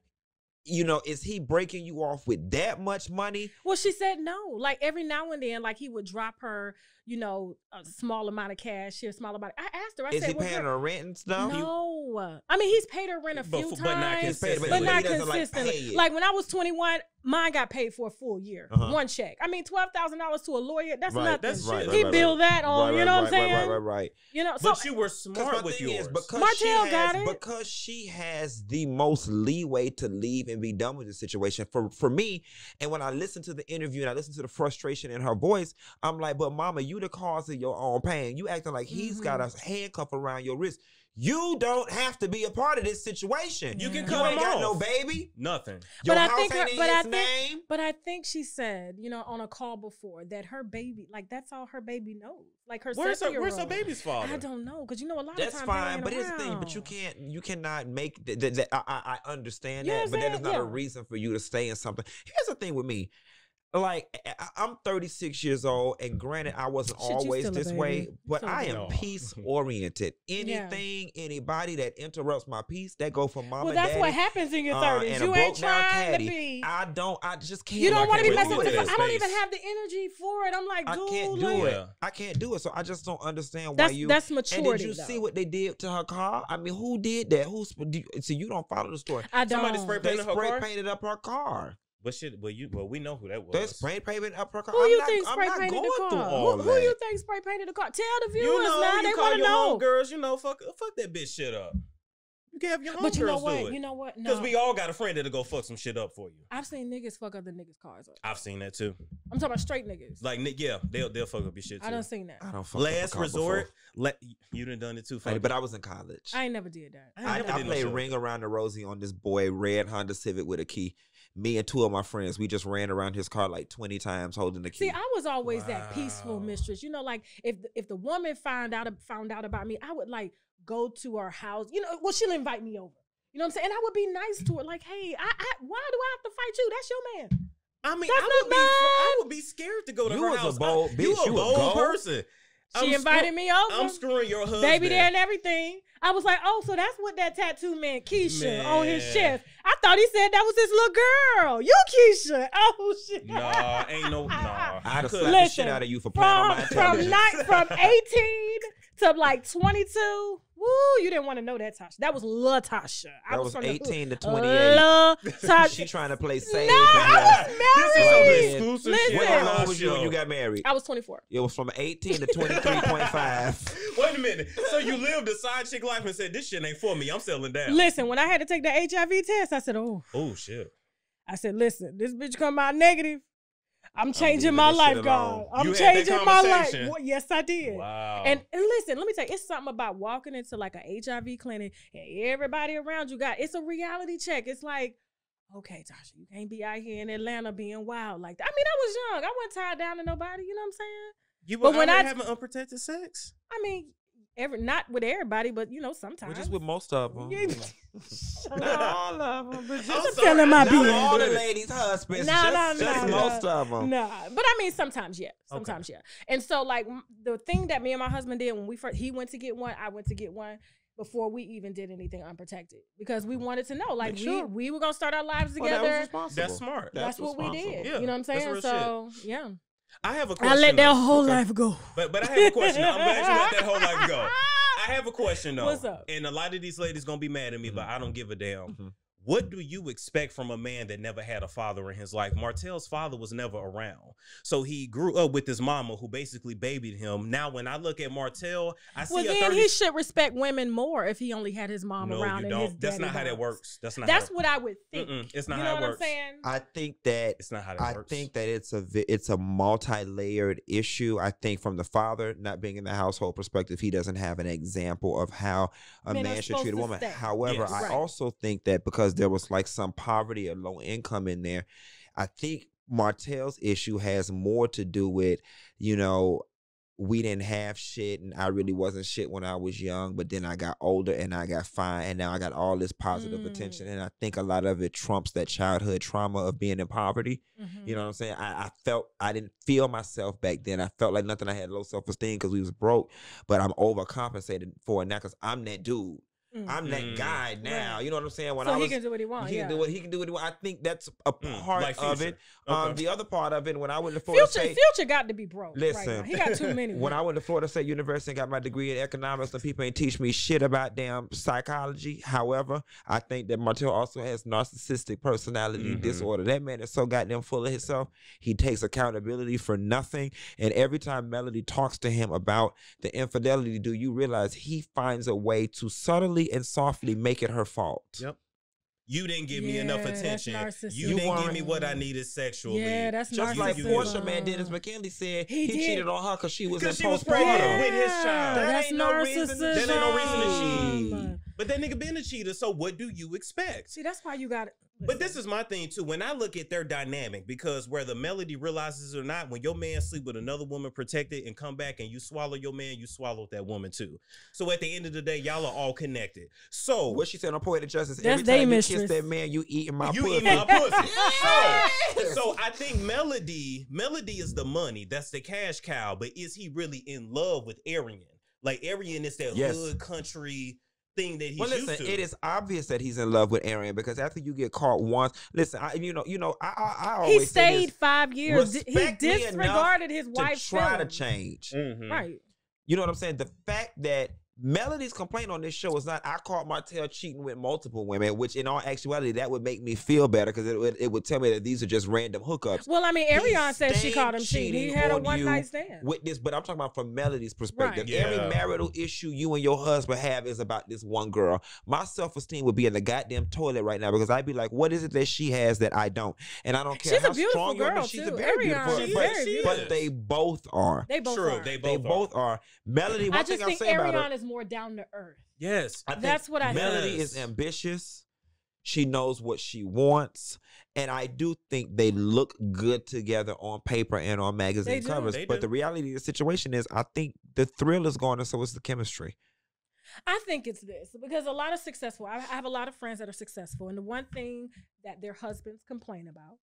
you know, is he breaking you off with that much money? Well, she said no. Like every now and then, like he would drop her, you know, a small amount of cash here, small amount. I asked her. I Is said, he paying her rent and stuff? No. I mean, he's paid her rent a few times, but not consistently. Like when I was 21, mine got paid for a full year, one check. I mean, $12,000 to a lawyer, that's nothing. That's shit. He billed that on, you know what I'm saying? Right. You know, but you were smart with yours. Martell got it. Because she has the most leeway to leave and be done with the situation. For me, and when I listen to the interview and I listen to the frustration in her voice, I'm like, but mama, you the cause of your own pain. You acting like he's got a handcuff around your wrist. You don't have to be a part of this situation. You can you cut ain't him got off. no baby. Nothing. Your house ain't in his name. But I think she said, you know, on a call before that her baby, like that's all her baby knows. Like her 7-year-old. Where's her baby's father? I don't know, because you know a lot That's of times fine, but here's the thing. But you cannot make I understand that, but that is not a reason for you to stay in something. Here's the thing with me. Like, I'm 36 years old, and granted, I wasn't always this way, but I am peace-oriented. Anything, anybody that interrupts my peace, that go for mom and daddy. Well, that's what happens in your 30s. You ain't trying to be. I just can't. You don't want to be messing with it. I don't even have the energy for it. I'm like, dude. I can't do it. I can't do it. So I just don't understand why you. That's maturity. And did you see what they did to her car? I mean, who did that? So you don't follow the story. I don't. Somebody spray painted up her car. But shit, we know who that was. They spray painted up her car. Who you think spray painted the car? Who you think spray painted the car? Tell the viewers now. They want to know. Girls, you know, fuck that bitch shit up. You can have your homegirls do it. You know what? Because we all got a friend that'll go fuck some shit up for you. I've seen niggas fuck other niggas' cars up. I've seen that too. I'm talking about straight niggas. Like, yeah, they'll fuck up your shit too. I done seen that. I don't fuck Last resort, you done it too. But I was in college. I ain't never did that. I played Ring Around the Rosie on this boy red Honda Civic with a key. Me and two of my friends, we just ran around his car like 20 times holding the key. See, I was always that peaceful mistress. You know, like if the woman found out about me, I would like go to her house. You know, well, she'll invite me over. You know what I'm saying? And I would be nice to her. Like, hey, why do I have to fight you? That's your man. I mean, I would be scared to go to her house. You was a bold bitch. You a bold person. She invited me over. I'm screwing your husband. Baby there and everything. I was like, oh, so that's what that tattoo meant, Keisha, on his chest. I thought he said that was his little girl. You Keisha. Oh, shit. Nah, ain't no, nah. I'd have slapped the shit out of you for playing on my television. From 18 to like 22. Woo, you didn't want to know that, Tasha. That was LaTasha. That was 18 to 28. LaTasha. She trying to play safe. No, I was married. This is exclusive. Listen. How old was you when you got married? I was 24. It was from 18 to 23.5. Wait a minute. So you lived a side chick life and said, this shit ain't for me. I'm settling down. Listen, when I had to take the HIV test, I said, oh. Oh, shit. I said, listen, this bitch come out negative. I'm changing my life, God. I'm You changing had that my life. conversation? Well, yes, I did. Wow. And listen, let me tell you, it's something about walking into like a HIV clinic and everybody around you it's a reality check. It's like, okay, Tasha, you can't be out here in Atlanta being wild like that. I mean, I was young. I wasn't tied down to nobody. You know what I'm saying? You were having unprotected sex? I mean, not with everybody, but you know, sometimes. We're just with most of them. Not all of them, but just telling my business. Not all the ladies' husbands. Just most of them. Nah, but I mean, sometimes, yeah. Sometimes, yeah. And so, like, the thing that me and my husband did when he went to get one, I went to get one before we even did anything unprotected, because we wanted to know, like, we were gonna start our lives together. That's smart. That's what we did. Yeah, you know what I'm saying? So, yeah. I have a question. I let that whole life go. But I have a question. I'm glad you let that whole life go. I have a question though. What's up? And a lot of these ladies gonna be mad at me, but I don't give a damn. What do you expect from a man that never had a father in his life? Martell's father was never around. So he grew up with his mama who basically babied him. Now, when I look at Martell, I see he should respect women more if he only had his mom around. No, you don't. That's not how that works. That's what I would think. It's not how it works. I'm saying? I think that it's not how that works. I think that it's a multi-layered issue. I think from the father not being in the household perspective, he doesn't have an example of how a man should treat a woman. However, I also think that because there was like some poverty or low income in there, I think Martell's issue has more to do with, you know, we didn't have shit and I really wasn't shit when I was young, but then I got older and I got fine and now I got all this positive attention, and I think a lot of it trumps that childhood trauma of being in poverty. You know what I'm saying? I didn't feel myself back then. I felt like nothing. I had low self-esteem because we was broke, but I'm overcompensated for it now because I'm that dude. I'm that guy now. Right. You know what I'm saying? When so I was, he can do what he wants. he can do what he can do. What he want. I think that's a part like of Future. it. Okay. The other part of it, when I went to Florida State, Future got to be broke. listen, right now. He got too many. when I went to Florida State University and got my degree in economics, and people ain't teach me shit about damn psychology. However, I think that Martell also has narcissistic personality disorder. That man is so goddamn full of himself. He takes accountability for nothing. And every time Melody talks to him about the infidelity, do you realize he finds a way to subtly and softly make it her fault? Yep. You didn't give me enough attention. You didn't give me what I needed sexually. Yeah, that's just narcissism. like Portia, man, Dennis McKinley said he cheated on her because she was pregnant postpartum. with his child. That's ain't no reason. narcissism. That ain't no reason to cheat. But that nigga been a cheater, so what do you expect? See, that's why you got it. But this is my thing too. When I look at their dynamic, because whether Melody realizes it or not, when your man sleep with another woman protected and come back and you swallow your man, you swallowed that woman too. So at the end of the day, y'all are all connected. So what she said on Poetic Justice, that's every time you mistress. kiss that man, you eating my you pussy. eat my pussy. So I think Melody is the money. That's the cash cow. But is he really in love with Arionne? Like Arionne is that hood country thing that he's used to. It is obvious that he's in love with Arionne because after you get caught once, listen, I always He say stayed this, 5 years. He respect me disregarded his enough wife's to try to feelings. change. Right. You know what I'm saying? The fact that Melody's complaint on this show is not, I caught Martell cheating with multiple women, which in all actuality, that would make me feel better because it would tell me that these are just random hookups. Well, I mean, Arionne said she caught him cheating. He had a one-night stand. With this, but I'm talking about from Melody's perspective. Right. Every marital issue you and your husband have is about this one girl. My self-esteem would be in the goddamn toilet right now because I'd be like, what is it that she has that I don't? And I don't care how strong you are. She's a very beautiful girl. But they both are. They both are. They both are. Melody, one thing I'll say about her, Arionne is more down to earth. Yes. That's what I think. Melody is ambitious. She knows what she wants. And I do think they look good together on paper and on magazine covers. But the reality of the situation is I think the thrill is gone and so is the chemistry. I think it's this because a lot of I have a lot of friends that are successful. And the one thing that their husbands complain about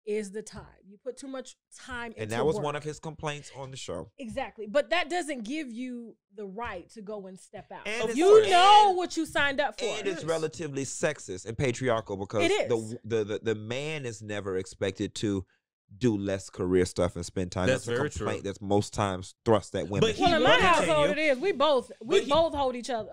is the time. You put too much time into And that was work. one of his complaints on the show. Exactly. But that doesn't give you the right to go and step out. And you know what you signed up for. And it's relatively sexist and patriarchal because it is. The man is never expected to do less career stuff and spend time. That's a very complaint true. that's most times thrust at women. Well, in my household, it is. We both hold each other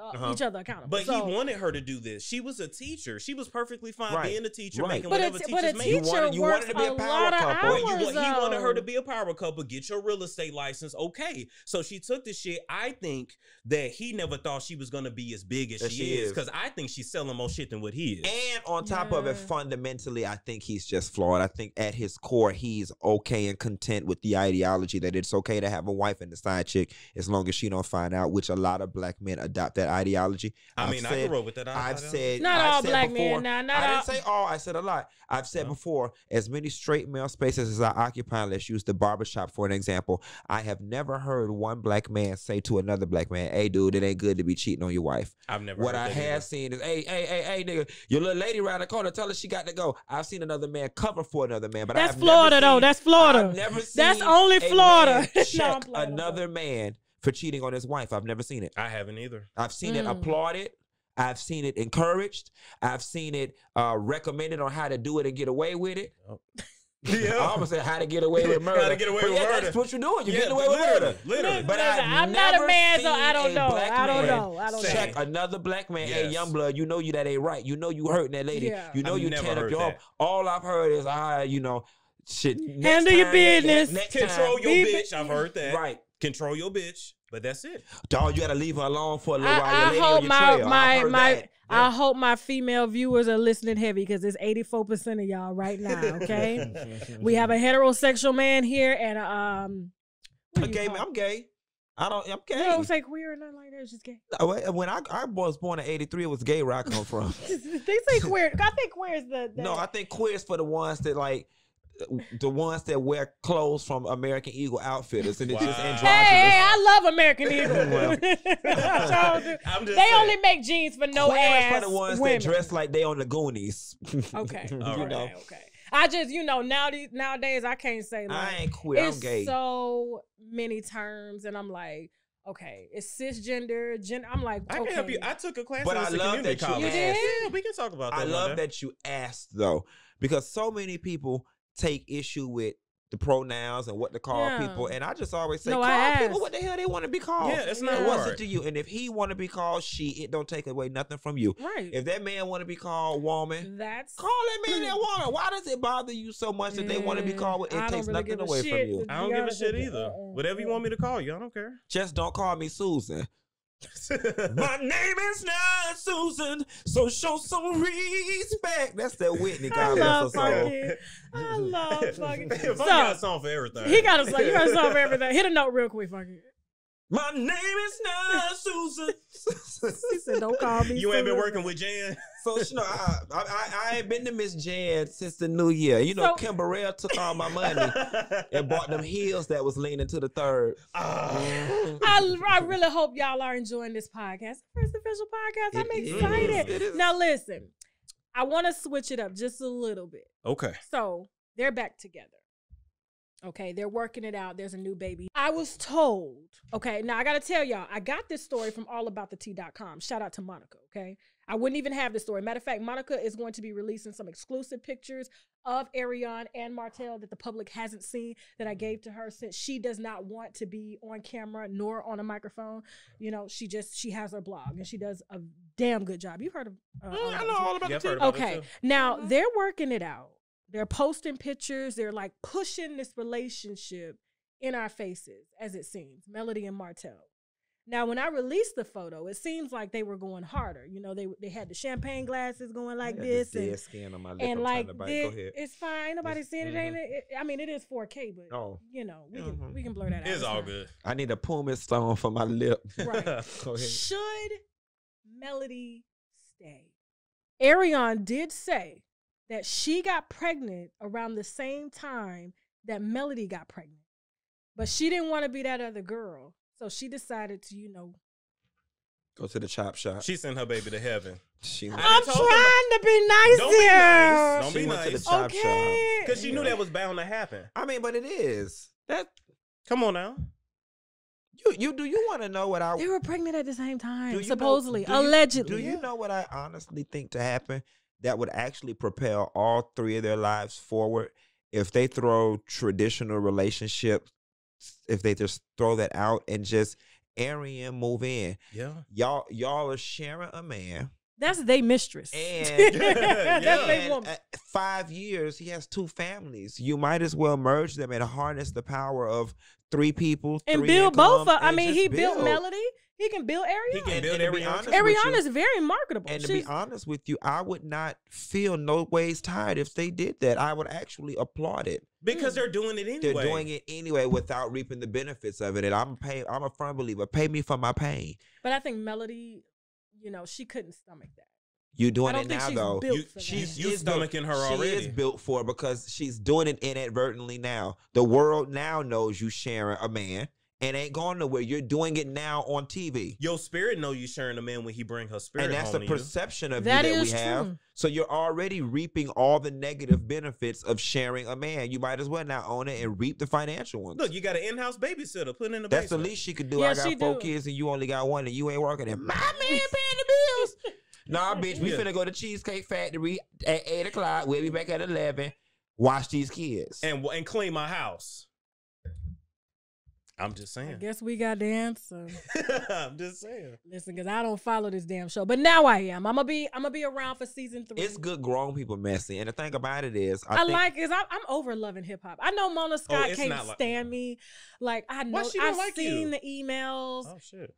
accountable. But he wanted her to do this. She was a teacher. She was perfectly fine being a teacher, making but whatever teachers make. You wanted to be a power couple. He wanted her to be a power couple, get your real estate license. Okay. So she took the shit. I think that he never thought she was going to be as big as she is because I think she's selling more shit than what he is. And on top of it, fundamentally, I think he's just flawed. I think at his core, he's okay and content with the ideology that it's okay to have a wife and a side chick as long as she don't find out, which a lot of black men adopt that ideology. I grew up with that ideology. I've said not all black before, men. Now, I didn't say all. I said a lot. I've said before, as many straight male spaces as I occupy, let's use the barbershop for an example. I have never heard one black man say to another black man, hey, dude, it ain't good to be cheating on your wife. I've never What heard I that have either. seen is, hey, nigga, your little lady around the corner, tell her she got to go. I've seen another man cover for another man, but that's Florida, though. That's Florida. I've never seen that's only Florida. Check another man for cheating on his wife. I've never seen it. I haven't either. I've seen it applauded. I've seen it encouraged. I've seen it recommended on how to do it and get away with it. Yeah. I almost said how to get away with murder. How to get away with murder. That's what you're doing. You're getting away with murder. Literally. But I'm not a man, so I don't know. I don't Check know. another black man. Hey, young blood, you know you that ain't right. You know you hurting that lady. Yeah. You know I've you never tearing up heard your home. that. All I've heard is, shit. Handle your business. Control your bitch. I've heard that. Right. Control your bitch. But that's it. Dog, you gotta leave her alone for a little while. I hope I hope my female viewers are listening heavy because it's 84% of y'all right now. Okay, we have a heterosexual man here and I'm gay. I'm gay. I'm gay. You don't say queer or nothing like that. It's just gay. When I was born in '83, it was gay where I come from. They say queer. I think queer is the No, I think queer is for the ones that wear clothes from American Eagle Outfitters, and it's just androgynous. Hey, I love American Eagle. They only make jeans for no queer ass is for the ones women. that dress like they on the Goonies. Okay, okay. I just nowadays I can't say like I ain't queer. I'm it's gay. so many terms, and I'm like, okay, it's cisgender, I'm like, I okay. can help you. I took a class But in I the love community that you college. did? Yeah, we can talk about that. I love that you asked though, because so many people take issue with the pronouns and what to call people, and I just always say, No, call people what the hell they want to be called. Yeah, it's not What's hard. it to you? And if he want to be called she, it don't take away nothing from you. Right. If that man want to be called woman, That's call that man that woman. Why does it bother you so much that they want to be called? It I don't takes really nothing give a away from shit, you. to I don't be give a honest shit with you. either. Whatever you want me to call you, I don't care. Just don't call me Susan. My name is not Susan, so show some respect. That's that Whitney I God love bless her soul. Funky. I love Funky. Funky So, got a song for everything. he got a song. You got a song for everything. Hit a note real quick, Funky. My name is not Susan. He said, "Don't call me." You ain't been Susan." working with Jan. So you know, I ain't been to Miss Jan since the new year. You know, So- Kim Burrell took all my money and bought them heels that was leaning to the third. I really hope y'all are enjoying this podcast. First official podcast. I'm It is. excited. It is. Now listen, I want to switch it up just a little bit. Okay. So they're back together. Okay, they're working it out. There's a new baby. I was told, okay, now I got to tell y'all, I got this story from allaboutthetea.com. Shout out to Monica, okay? I wouldn't even have this story. Matter of fact, Monica is going to be releasing some exclusive pictures of Arionne and Martell that the public hasn't seen that I gave to her, since she does not want to be on camera nor on a microphone. You know, she has her blog and she does a damn good job. You've heard of I know all about Yeah, the I've tea. heard about it Okay, too. now they're working it out. They're posting pictures. They're like pushing this relationship in our faces, as it seems, Melody and Martell. Now, when I released the photo, it seems like they were going harder. You know, they had the champagne glasses going like I got this, dead and skin on my lip. and I'm like trying to bite. this, Go ahead. it's fine. Nobody's seeing it, ain't it? I mean, it is 4K, but you know, we can blur that out. It's all fine. good. I need a pumice stone for my lip. Right. Go ahead. Should Melody stay? Arionne did say that she got pregnant around the same time that Melody got pregnant. But she didn't want to be that other girl. So she decided to, Go to the chop shop. She sent her baby to heaven. She I'm went, trying to be nice Don't be here. nice. Don't she be went to the nice. chop shop. Okay. Because she knew that was bound to happen. I mean, but it is. That Come on now. you do you want to know what I They were pregnant at the same do time, you supposedly, know, allegedly. Do you know what I honestly think to happen that would actually propel all three of their lives forward if they throw traditional relationships, if they just throw that out and just Arionne move in. Yeah. Y'all are sharing a man. That's they mistress. And, That's they and woman. 5 years, he has two families. You might as well merge them and harness the power of three people. And three build both incomes, of, I and mean, just he built build. Melody. He can build Arionne. He can And- build and to be Arionne. honest with you- Arionne is very marketable. And to She's- be honest with you, I would not feel no ways tired if they did that. I would actually applaud it. Because they're doing it anyway. They're doing it anyway without reaping the benefits of it. And I'm a firm believer. Pay me for my pain. But I think Melody, she couldn't stomach that. You I doing don't it think now she's though. built You- for she's- that. you stomaching her already. She is built for it because she's doing it inadvertently now. The world now knows you sharing a man and ain't going nowhere. You're doing it now on TV. Your spirit know you sharing a man when he bring her spirit And that's home the to you. perception of That you that we is have. true. So you're already reaping all the negative benefits of sharing a man. You might as well now own it and reap the financial ones. Look, you got an in-house babysitter. Put it in the That's the basement. least she could do. Yeah, I got she 4 do. kids and you only got one and you ain't working. And my man paying the bills. Nah, bitch, we Yeah. finna go to Cheesecake Factory at 8 o'clock. We'll be back at 11. Watch these kids. And clean my house. I'm just I saying. guess we got the answer. I'm just saying. Listen, because I don't follow this damn show, but now I am. I'm gonna be around for season 3. It's good grown people messy. And the thing about it is, I like is I'm over loving hip hop. I know Mona Scott it's can't not like- stand me. Like I know Why she don't I've like seen you? the emails. Oh shit.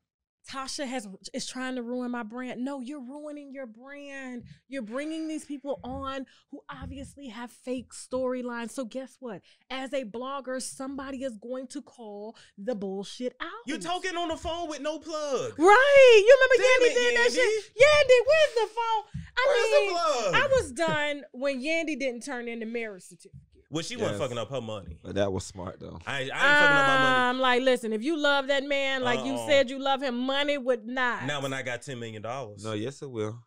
Tasha is trying to ruin my brand. No, you're ruining your brand. You're bringing these people on who obviously have fake storylines. So guess what? As a blogger, somebody is going to call the bullshit out. You talking on the phone with no plug. Right. You remember Damn Yandy it, did that Yandy. shit? Yandy, where's the phone? Where's the I mean, plug? I was done when Yandy didn't turn in the marriage certificate. Well, she wasn't Yes. fucking up her money. But that was smart though. I ain't fucking up my money. I'm like, listen, if you love that man like you said you love him, money would not. Not when I got $10 million. No, yes it will.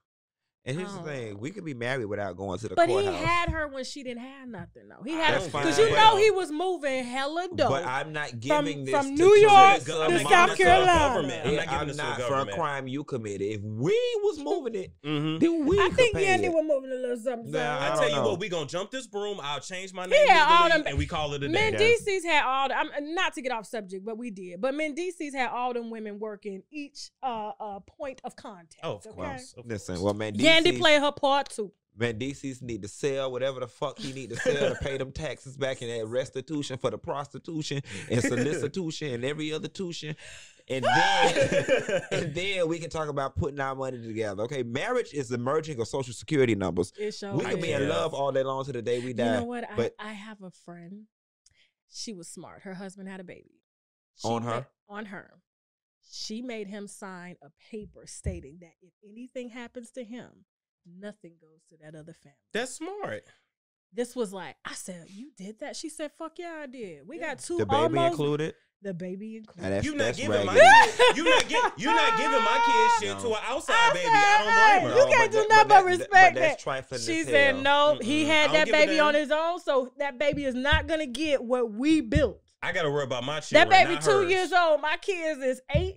And here's the thing: we could be married without going to the but courthouse. he had her when she didn't have nothing, though. He had her That's fine. because you know he was moving hella dope. But I'm not giving this from to New York Teresa to Mama. South Carolina. I'm not for a crime you committed. If we was moving it, then we I could think pay Yandy it. was moving a little something. Nah, I I tell don't you know. what, we gonna jump this broom. I'll change my name had all legally, them- and we call it a day. Mendices had all the, not to get off subject, but we did. But Mendices had all them women working each point of contact. Oh, of course. Of Listen, course. well, Yandy played her part too. Mendices need to sell whatever the fuck he need to sell to pay them taxes back in that restitution for the prostitution and solicitation and every other tuition. And then we can talk about putting our money together. Okay, marriage is the merging of social security numbers. It shows. We can be in love all day long to the day we die. You know what? But I have a friend. She was smart. Her husband had a baby. On her? On her. She made him sign a paper stating that if anything happens to him, nothing goes to that other family. That's smart. This was like, I said, you did that? She said, fuck yeah, I did. We got two the baby almost, included. The baby included. Now You're not that's giving my raggedy. kid, you're not giving my kid shit to an outside baby. I don't blame her. You can't do nothing but respect But that's that. trifling She as said hell. no, he I had don't that give a baby damn. on his own, so that baby is not gonna get what we built. I gotta worry about my children. That baby not 2 hers. years old. My kids is 8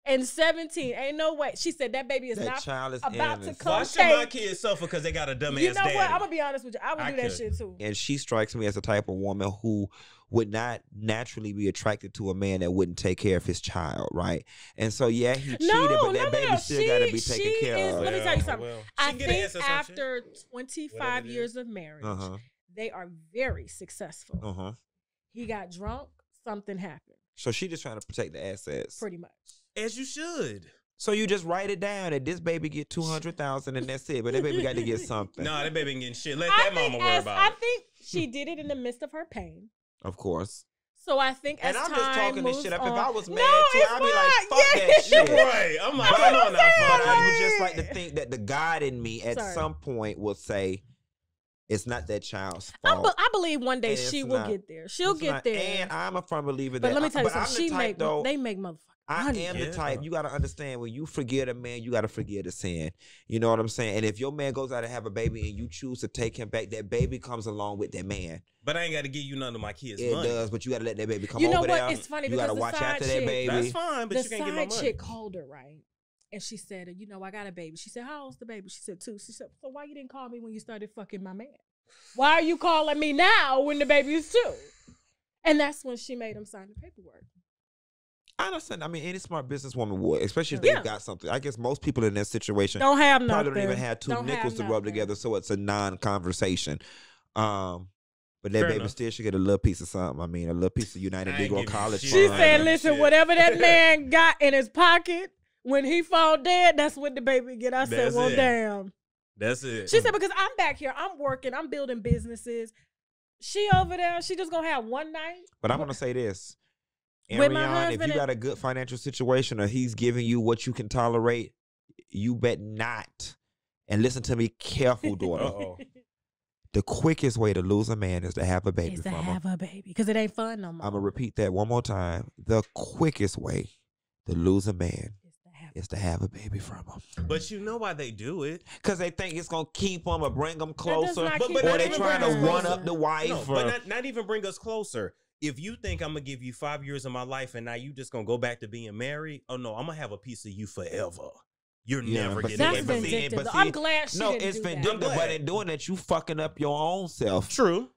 and 17. Ain't no way. She said that baby is That not child is about to innocent. come Why should my take. kids suffer because they got a dumbass You know daddy? what? I'm gonna be honest with you. I would I do that could. shit too. And she strikes me as the type of woman who would not naturally be attracted to a man that wouldn't take care of his child, right? And so, yeah, he cheated, but that baby still got to be taken care of. Let me tell you something. Well, she I can get an think answer to some shit. after 25 Whatever it is. years of marriage, Uh-huh, they are very successful. uh-huh. He got drunk. Something happened. So she just trying to protect the assets. Pretty much. As you should. So you just write it down that this baby get 200,000 and that's it, but that baby got to get something. No, that baby ain't getting shit. Let I that mama think worry as- about I it. think she did it in the midst of her pain. Of course. So I think And as I'm time just talking this moves shit up. on, If I was mad no, too, it's I'd be like, fine. fuck Yeah. that shit. Right. I'm like, But come on now, fuck I it. would just like to think that the God in me at Sorry. some point will say, it's not that child's I, fault. I believe one day And she it's will not. get there. She'll It's get not- there. And I'm a firm believer that. But let me tell you but I'm something. the type, though, They make motherfuckers. I money. am Yeah. the type. You got to understand when you forgive a man, you got to forgive the sin. You know what I'm saying? And if your man goes out and have a baby and you choose to take him back, that baby comes along with that man. But I ain't got to give you none of my kids' It money. does, but you got to let that baby come You know over what? there. It's funny you got to because the watch side after chick- that baby. That's fine, but The you can't get my side money. chick called her, right? And she said, you know, I got a baby. She said, how old's the baby? She said 2. She said, so why you didn't call me when you started fucking my man? Why are you calling me now when the baby is 2? And that's when she made him sign the paperwork. I understand. I mean, any smart businesswoman would, especially if Yeah. they've got something. I guess most people in that situation Don't have nothing. probably don't even have two Don't nickels to have rub nothing. together, so it's a non-conversation. But that Fair baby enough. still should get a little piece of something. I mean, a little piece of United I ain't Negro giving College shit. She fund. said, Shit. listen, whatever that man got in his pocket when he fall dead, that's what the baby get. I said, That's well, it. damn. That's it. She said, because I'm back here, I'm working, I'm building businesses. She over there, she just gonna have one night. But I'm gonna say this, With my Arionne, if husband you got a good financial situation or he's giving you what you can tolerate, you bet not. And listen to me careful, daughter. Uh-oh. The quickest way to lose a man is to have a baby Is to from him. have a baby because it ain't fun no more. I'm gonna repeat that one more time. The quickest way to lose a man is to have a baby from him. But you know why they do it. Because they think it's gonna keep them or bring them closer, not But- keep but them or they not trying to even bring us one closer. up the wife. No, or, but not even bring us closer. If you think I'm gonna give you 5 years of my life and now you just gonna go back to being married, oh no, I'm gonna have a piece of you forever. You're Yeah, never but getting That's it. but see, vindictive. but though. see, I'm glad she no, didn't it's do that. vindictive. I'm But glad. in doing that, you fucking up your own self. True.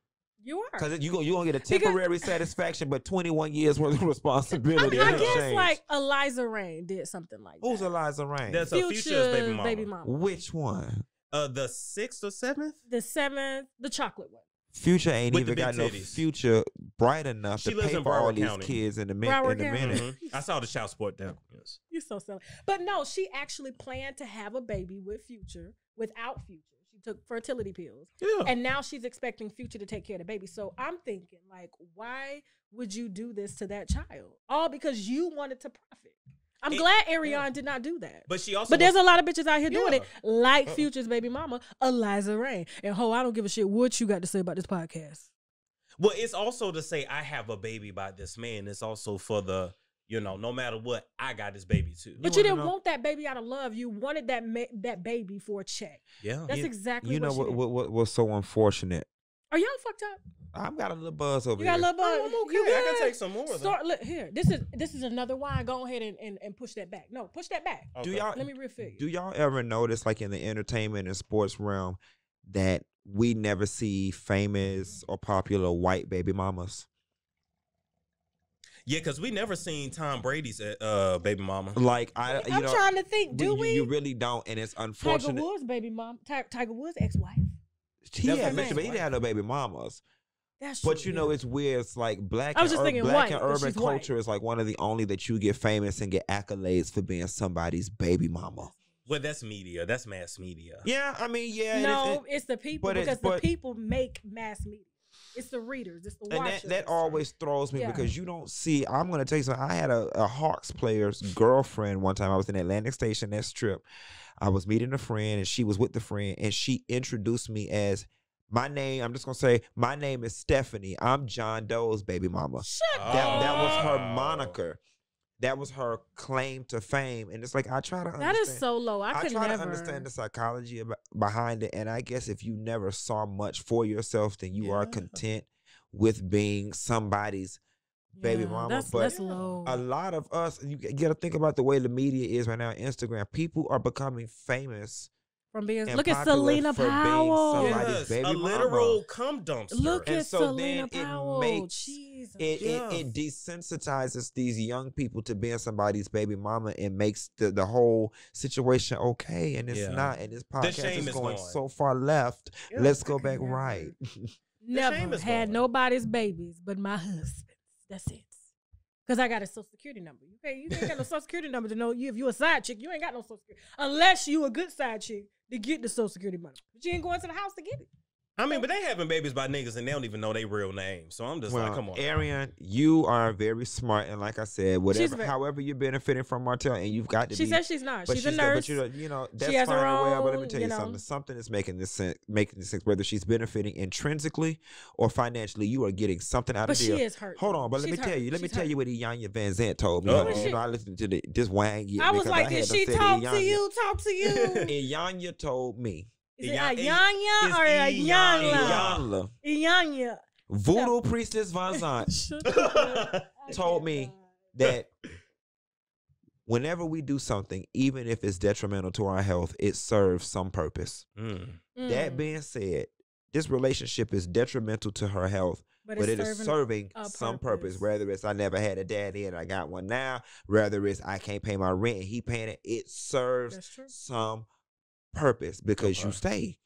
You are. Because you gonna get a temporary satisfaction, but 21 years worth of responsibility. I in guess exchange. like Eliza Rain did something like Who's that. Eliza Rain? That's a Future's baby mama. Which one? The 6th or 7th? The 7th, the chocolate one. Future ain't With even the got big no titties. future bright enough She to lives pay in for all Broward these County. kids in a Broward minute. County. Mhm. I saw the child support documents. You're so silly. But no, she actually planned to have a baby with Future without Future. She took fertility pills. Yeah. And now she's expecting Future to take care of the baby. So I'm thinking, like, why would you do this to that child? All because you wanted to profit. I'm glad Arionne did not do that. But she also But there's a lot of bitches out here doing Yeah. it, like Future's baby mama, Eliza Rain. And I don't give a shit what you got to say about this podcast. Well, it's also to say I have a baby by this man. It's also for the You know, no matter what, I got this baby too. But you didn't want that baby out of love. You wanted that baby for a check. Yeah. That's exactly you know what what's so unfortunate. Are y'all fucked up? I've got a little buzz over You got a here. little buzz. I'm okay. You I can good? take some more. Look, here. This is another wine. Go ahead and push that back. No, push that back. Okay. Do y'all Let me refill you. Do y'all ever notice, like in the entertainment and sports realm, that we never see famous or popular white baby mamas? Yeah, because we never seen Tom Brady's baby mama. Like I'm trying to think. Do we? You really don't, and it's unfortunate. Tiger Woods' baby mom. Tiger Woods' ex-wife. He That's had her name, he didn't have no baby mamas. That's true. But you know, it's weird. It's like black I was just thinking white, and but urban she's white. culture is like one of the only that you get famous and get accolades for being somebody's baby mama. Well, that's media. That's mass media. Yeah, I mean, yeah. No, it's the people but because the people make mass media. It's the readers. It's the watchers. And that always throws me Yeah. because you don't see. I'm going to tell you something. I had a Hawks player's girlfriend one time. I was in Atlantic Station that strip. I was meeting a friend and she was with the friend and she introduced me as my name. I'm just going to say my name is Stephanie. I'm John Doe's baby mama. Shut up. That was her moniker. That was her claim to fame. And it's like, I try to understand. That is so low. I could try never to understand the psychology behind it. And I guess if you never saw much for yourself, then you are content with being somebody's baby mama. That's low. A lot of us, you got to think about the way the media is right now. Instagram, people are becoming famous. From being, and look at popular Selena for being Powell. somebody's Yes, baby a mama. literal cum dumpster. Look And at so Selena then Powell. it makes Jesus. it desensitizes these young people to being somebody's baby mama and makes the whole situation okay, and it's not. And this podcast shame is is going gone. so far left. Yeah, Let's go I back could never. right. Never shame is had gone. nobody's babies but my husband's. That's it. Because I got a social security number. You ain't got no social security number to know you if you a side chick. You ain't got no social security. Unless you a good side chick to get the social security money. But you ain't going to the house to get it. I mean, but they having babies by niggas and they don't even know their real name. So I'm just like, come on. Arionne, you are very smart, and like I said, however you're benefiting from Martell, and you've got to She be. says she's not. But She's a nurse. But you know, that's has fine her and well. But let me own, tell you something. Something is making this sense. Whether she's benefiting intrinsically or financially, you are getting something out But of she the deal. is hurt. Hold on, but let me tell you. Let me tell you what Ianya Van Zandt told me. You know, I listened to this wang. I was like, did she talk to you? Talk to you? Ianya told me. Is it Ayanya or Ayanla? Iyanla. Voodoo Priestess Van Zandt told me that whenever we do something, even if it's detrimental to our health, it serves some purpose. That being said, this relationship is detrimental to her health, but it is serving some purpose. Whether it's I never had a daddy and I got one now, whether it's I can't pay my rent and he paying it, it serves some purpose because you stay.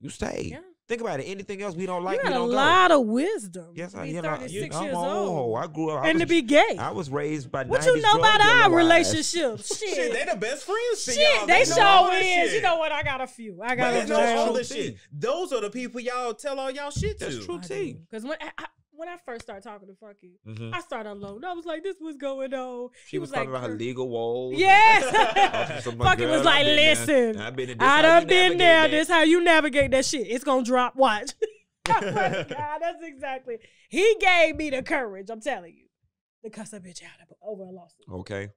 Yeah. Think about it. Anything else we don't like, you we got don't a go. lot of wisdom. Yes, to be you 36 I'm years old. old. I grew up. And to be gay. I was raised by What 90s you know about drug our dealer wives. relationships? Shit, they the best friends to Shit, y'all. they know all show that is. shit. You know what? I got a few. I got But a they know all few. this shit. Those are the people y'all tell all y'all shit to. That's true tea. Because when I first started talking to Funky, Mhm. I started alone. I was like, this was going on. She was talking about her legal woes. Yes. Funky was like, listen, I done been there. This how you navigate that shit. It's going to drop. Watch. I swear to God, that's exactly. He gave me the courage, I'm telling you, to cuss a bitch out over a lawsuit. Okay.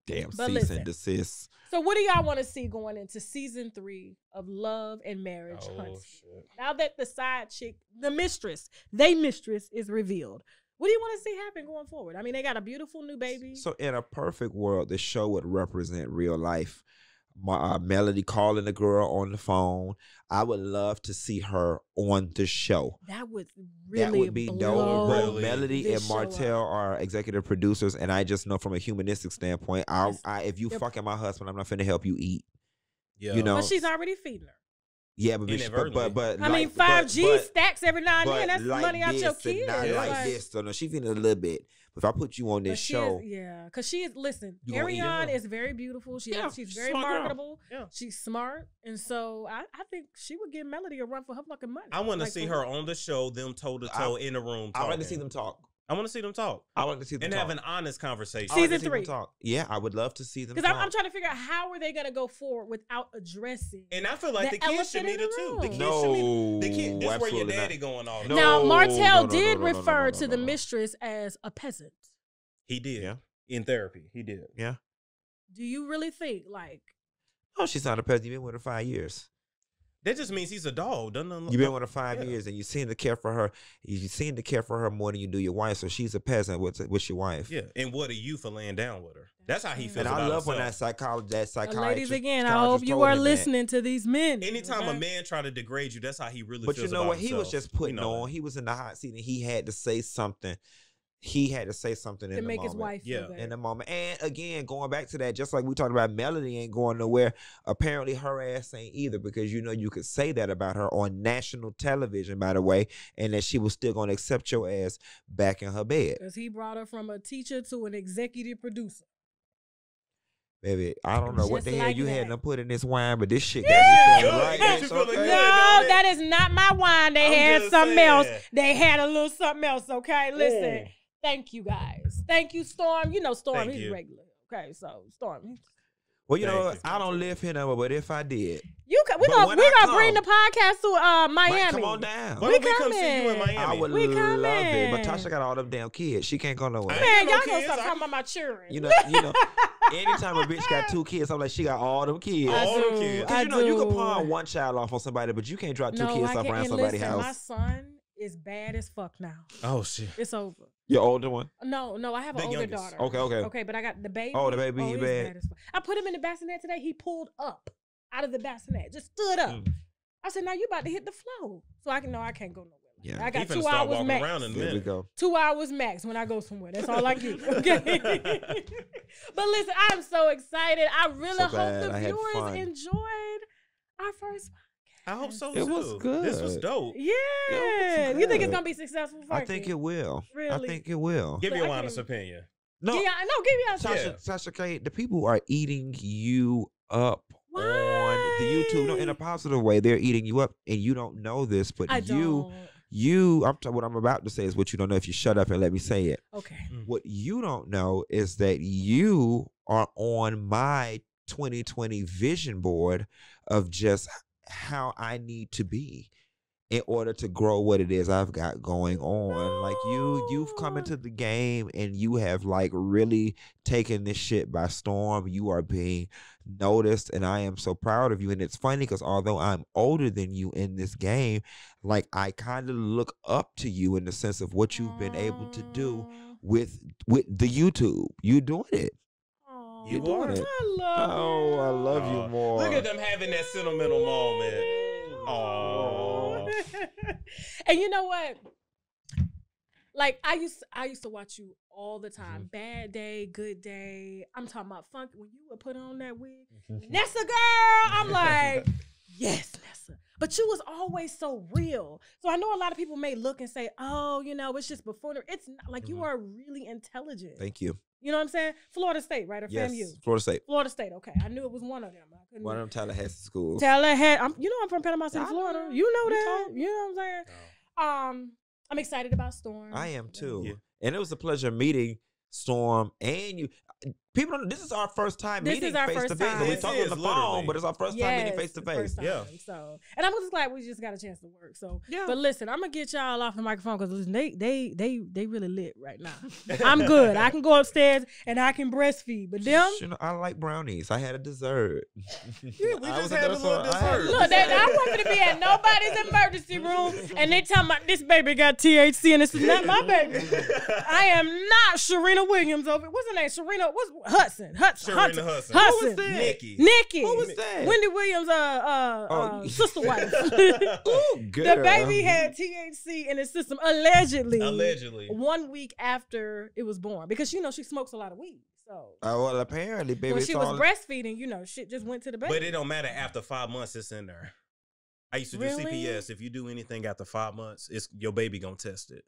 Damn, But cease listen. and desist. So what do y'all want to see going into season 3 of Love and Marriage Huntsville? Shit. Now that the side chick, the mistress is revealed. What do you want to see happen going forward? I mean, they got a beautiful new baby. So in a perfect world, the show would represent real life. Melody calling the girl on the phone. I would love to see her on the show. That would really That would be blow dope. But Really. Melody this and show Martell up. are executive producers, and I just know from a humanistic standpoint, if you Yep. fucking my husband, I'm not finna help you eat. Yeah. You know, But she's already feeding her. Yeah, but Inadvertently. I mean, 5G stacks every now and but then. That's like money out your this and kids. not Yeah. like this. So no, she's feeding a little bit. But if I put you on But this she show, is, yeah, because she is. Listen, You gonna eat Arionne her. is very beautiful. She's very smart girl. marketable. Yeah. She's smart, and so I think she would give Melody a run for her fucking money. I want to Like, see for her real. on the show, them toe to toe in the room. I like to talking. see them talk. I want to see them talk I like to see them and talk. have an honest conversation. I like to Season see them 3. talk. Yeah, I would love to see them Because talk. I'm trying to figure out how are they gonna go forward without addressing. And I feel like The the kids should elephant meet in her the too. room. The kids No, should meet. The kid. This where your absolutely daddy not. going all the No. time. Now Martell no, did no, refer no, to the no. mistress as a peasant. He did. Yeah. In therapy, he did. Yeah. Do you really think like? Oh, she's not a peasant. You've been with her 5 years. That just means he's a dog. You've been with her 5 years, and you seem to care for her. You seem to care for her more than you do your wife. So she's a peasant with your wife. Yeah, and what are you for laying down with her? That's how he feels. And I about love when that himself. psychiatrist. Ladies, again, I hope you are listening to these men. Anytime a man try to degrade you, that's how he really But feels. you know about what? He himself. was just putting on. He was in the hot seat, and he had to say something. He had to say something to in the make moment. his wife feel better. In the moment. And again, going back to that, just like we talked about, Melody ain't going nowhere. Apparently her ass ain't either, because you know you could say that about her on national television, by the way, and that she was still going to accept your ass back in her bed. Because he brought her from a teacher to an executive producer. Baby, I don't know what Just the hell like you that. had to put in this wine, but this shit got me feeling right. got you It's feeling okay. good. No, that is not my wine. They I'm had just something saying. else. They had a little something else, okay? Listen, thank you guys. Thank you, Storm. You know Storm, Thank he's you. regular. Okay, so Storm. Well, you know Thank what? you. I don't live here no more, but if I did, We're But gonna when I bring the come- podcast to Mike, Miami. come on down. Why We don't we come see you in coming. Miami? I would We love it. But coming. Tasha got all them damn kids. She can't go nowhere. I Man, ain't y'all no gonna kids. stop I- talking about my children. You know, anytime a bitch got 2 kids, I'm like, she got all them kids. I all them do. kids. 'Cause I you know, you can do. pawn one child off on somebody, but you can't drop 2 No, kids I off can't. around And somebody's listen, my house. son is bad as fuck now. Oh shit. It's over. Your older one? No, I have an The older youngest. daughter. Okay. Okay, but I got the baby. Oh, the baby, he's he bad. as fuck. I put him in the bassinet today. He pulled up out of the bassinet, just stood up. I said, "Now you about to hit the floor." So I can't go nowhere. Yeah. I got He finna 2 start hours walking max. around in a There we minute. go. 2 hours max when I go somewhere. That's all I get. Okay. But listen, I'm so excited. I really So hope glad the I had viewers fun. enjoyed our first podcast. I hope so It too. was good. This was dope. Yeah. It was You think it's good. gonna be successful for I think it will. Really? I think it will. Give But your I honest can't- opinion. No, Yeah, I know. Give me a Tasha K, the people are eating you up on the YouTube. No, in a positive way. They're eating you up, and you don't know this, but I you, don't. what I'm about to say is what you don't know if you shut up and let me say it. Okay. What you don't know is that you are on my 2020 vision board of just how I need to be in order to grow what it is I've got going on. Like you've come into the game and you have like really taken this shit by storm. You are being noticed and I am so proud of you. And it's funny because although I'm older than you in this game, like I kind of look up to you in the sense of what you've been able to do with the YouTube. You doing it. Aw, You doing are. it. I love Oh, I love Aw. you more. Look at them having that sentimental moment. Oh. And you know what? Like I used to watch you all the time. Bad day, good day. I'm talking about funk when you would put on that wig. Nessa girl. I'm like, yes, Nessa. But you was always so real. So I know a lot of people may look and say, oh, you know, it's just before. It's not like you are really intelligent. Thank you. You know what I'm saying? Florida State, right? Or Yes, FAMU? Florida State. Florida State. Okay, I knew it was one of them. I couldn't. One of them Tallahassee schools. Tallahassee. You know I'm from Panama City, I Florida. know. You know You that. told You know what I'm saying? I'm excited about Storm. I am too. Yeah. And it was a pleasure meeting Storm and you. People don't know, this is our first time This meeting is our face to first face. time. We This talk on is the phone, literally. but it's our first time meeting face to face. first time. Yeah. So, and I'm just glad we just got a chance to work. So, Yeah. but listen, I'm gonna get y'all off the microphone because they really lit right now. I'm good. I can go upstairs and I can breastfeed, but them. You know, I like brownies. I had a dessert. Yeah, we I just was had a at little the- I had- dessert. Look, I want me to be at nobody's emergency room, and they talking about this baby got THC, and this is not my baby. I am not Sharina Williams over. What's her name? Sharina. What's Hudson? Sharina Hudson. Who was that? Nikki. Nikki. Who was that? Wendy Williams, sister wife. Ooh, girl. The baby had THC in his system, allegedly. Allegedly. 1 week after it was born, because you know she smokes a lot of weed. So Well, apparently, baby, when it's she was all breastfeeding, you know, shit just went to the baby. But it don't matter after 5 months, it's in there. I used to do Really? CPS. If you do anything after 5 months, it's your baby gonna test it.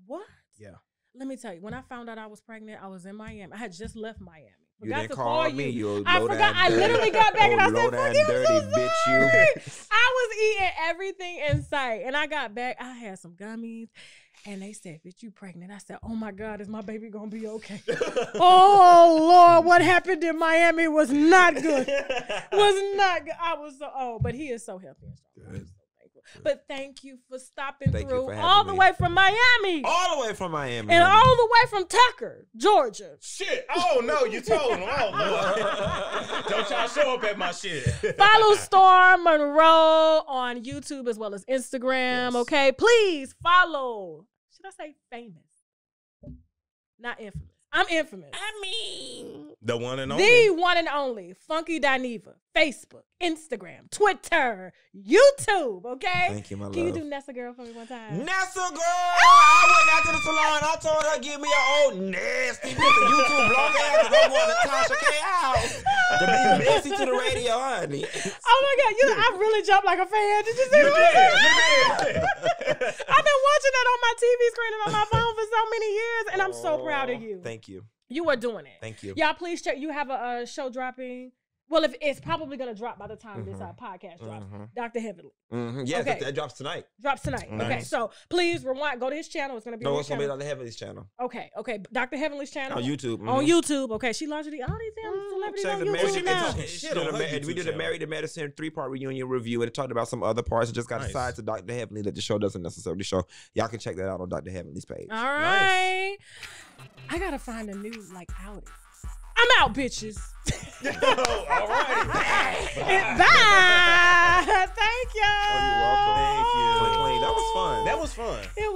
What? Yeah. Let me tell you, when I found out I was pregnant, I was in Miami. I had just left Miami. You Forgot didn't to call me. you. You I low forgot. down I dirty- literally got back and I low said, down "Fuck, I'm dirty so bitch, sorry." you. I was eating everything in sight, and I got back. I had some gummies, and they said, "Bitch, you pregnant?" I said, "Oh my God, is my baby gonna be okay?" Oh Lord, what happened in Miami was not good. Was not good. I was so but he is so healthy and strong. I'm so thankful. But thank you for stopping Thank you through for having all the me. way from Miami. All the way from Miami. And honey. all the way from Tucker, Georgia. Shit. Oh, no, you told him. Oh, Lord. Don't y'all show up at my shit. Follow Storm Monroe on YouTube as well as Instagram, Yes. okay? Please follow. Should I say famous? Not infamous. I'm infamous. The one and only. The one and only Funky Dineva. Facebook, Instagram, Twitter, YouTube, okay? Thank you, my Can you love. do Nessa Girl for me one time? Nessa girl, I went out to the salon. I told her give me an old nasty piece of YouTube blog ass because I'm going to Tasha K house to be messy to the radio, honey. Oh my God, I really jumped like a fan. Did you see You what did. I've been watching that on my TV screen and on my phone for so many years, and I'm so proud of you. Thank you. You are doing it. Thank you. Y'all, please check. You have a show dropping. Well, if it's probably gonna drop by the time this podcast drops. Dr. Heavenly Yes, Okay. that drops tonight. drops tonight. Okay, Nice. so please rewind. Go to his channel. It's gonna be on No, his it's going to be channel. on the Heavenly's channel. Okay, Dr. Heavenly's channel On YouTube. On YouTube. Okay, she launched all these damn celebrities Check on the YouTube Married now. Shit on her YouTube We did a channel. Married to Medicine 3-part reunion review, and it talked about some other parts. It just got Nice. assigned to Dr. Heavenly that the show doesn't necessarily show. Y'all can check that out on Dr. Heavenly's page. All right, I gotta find a new outing. I'm out, bitches. All right. Bye. Thank you. Oh, you're welcome. Thank you. Clean. That was fun. That was fun. It was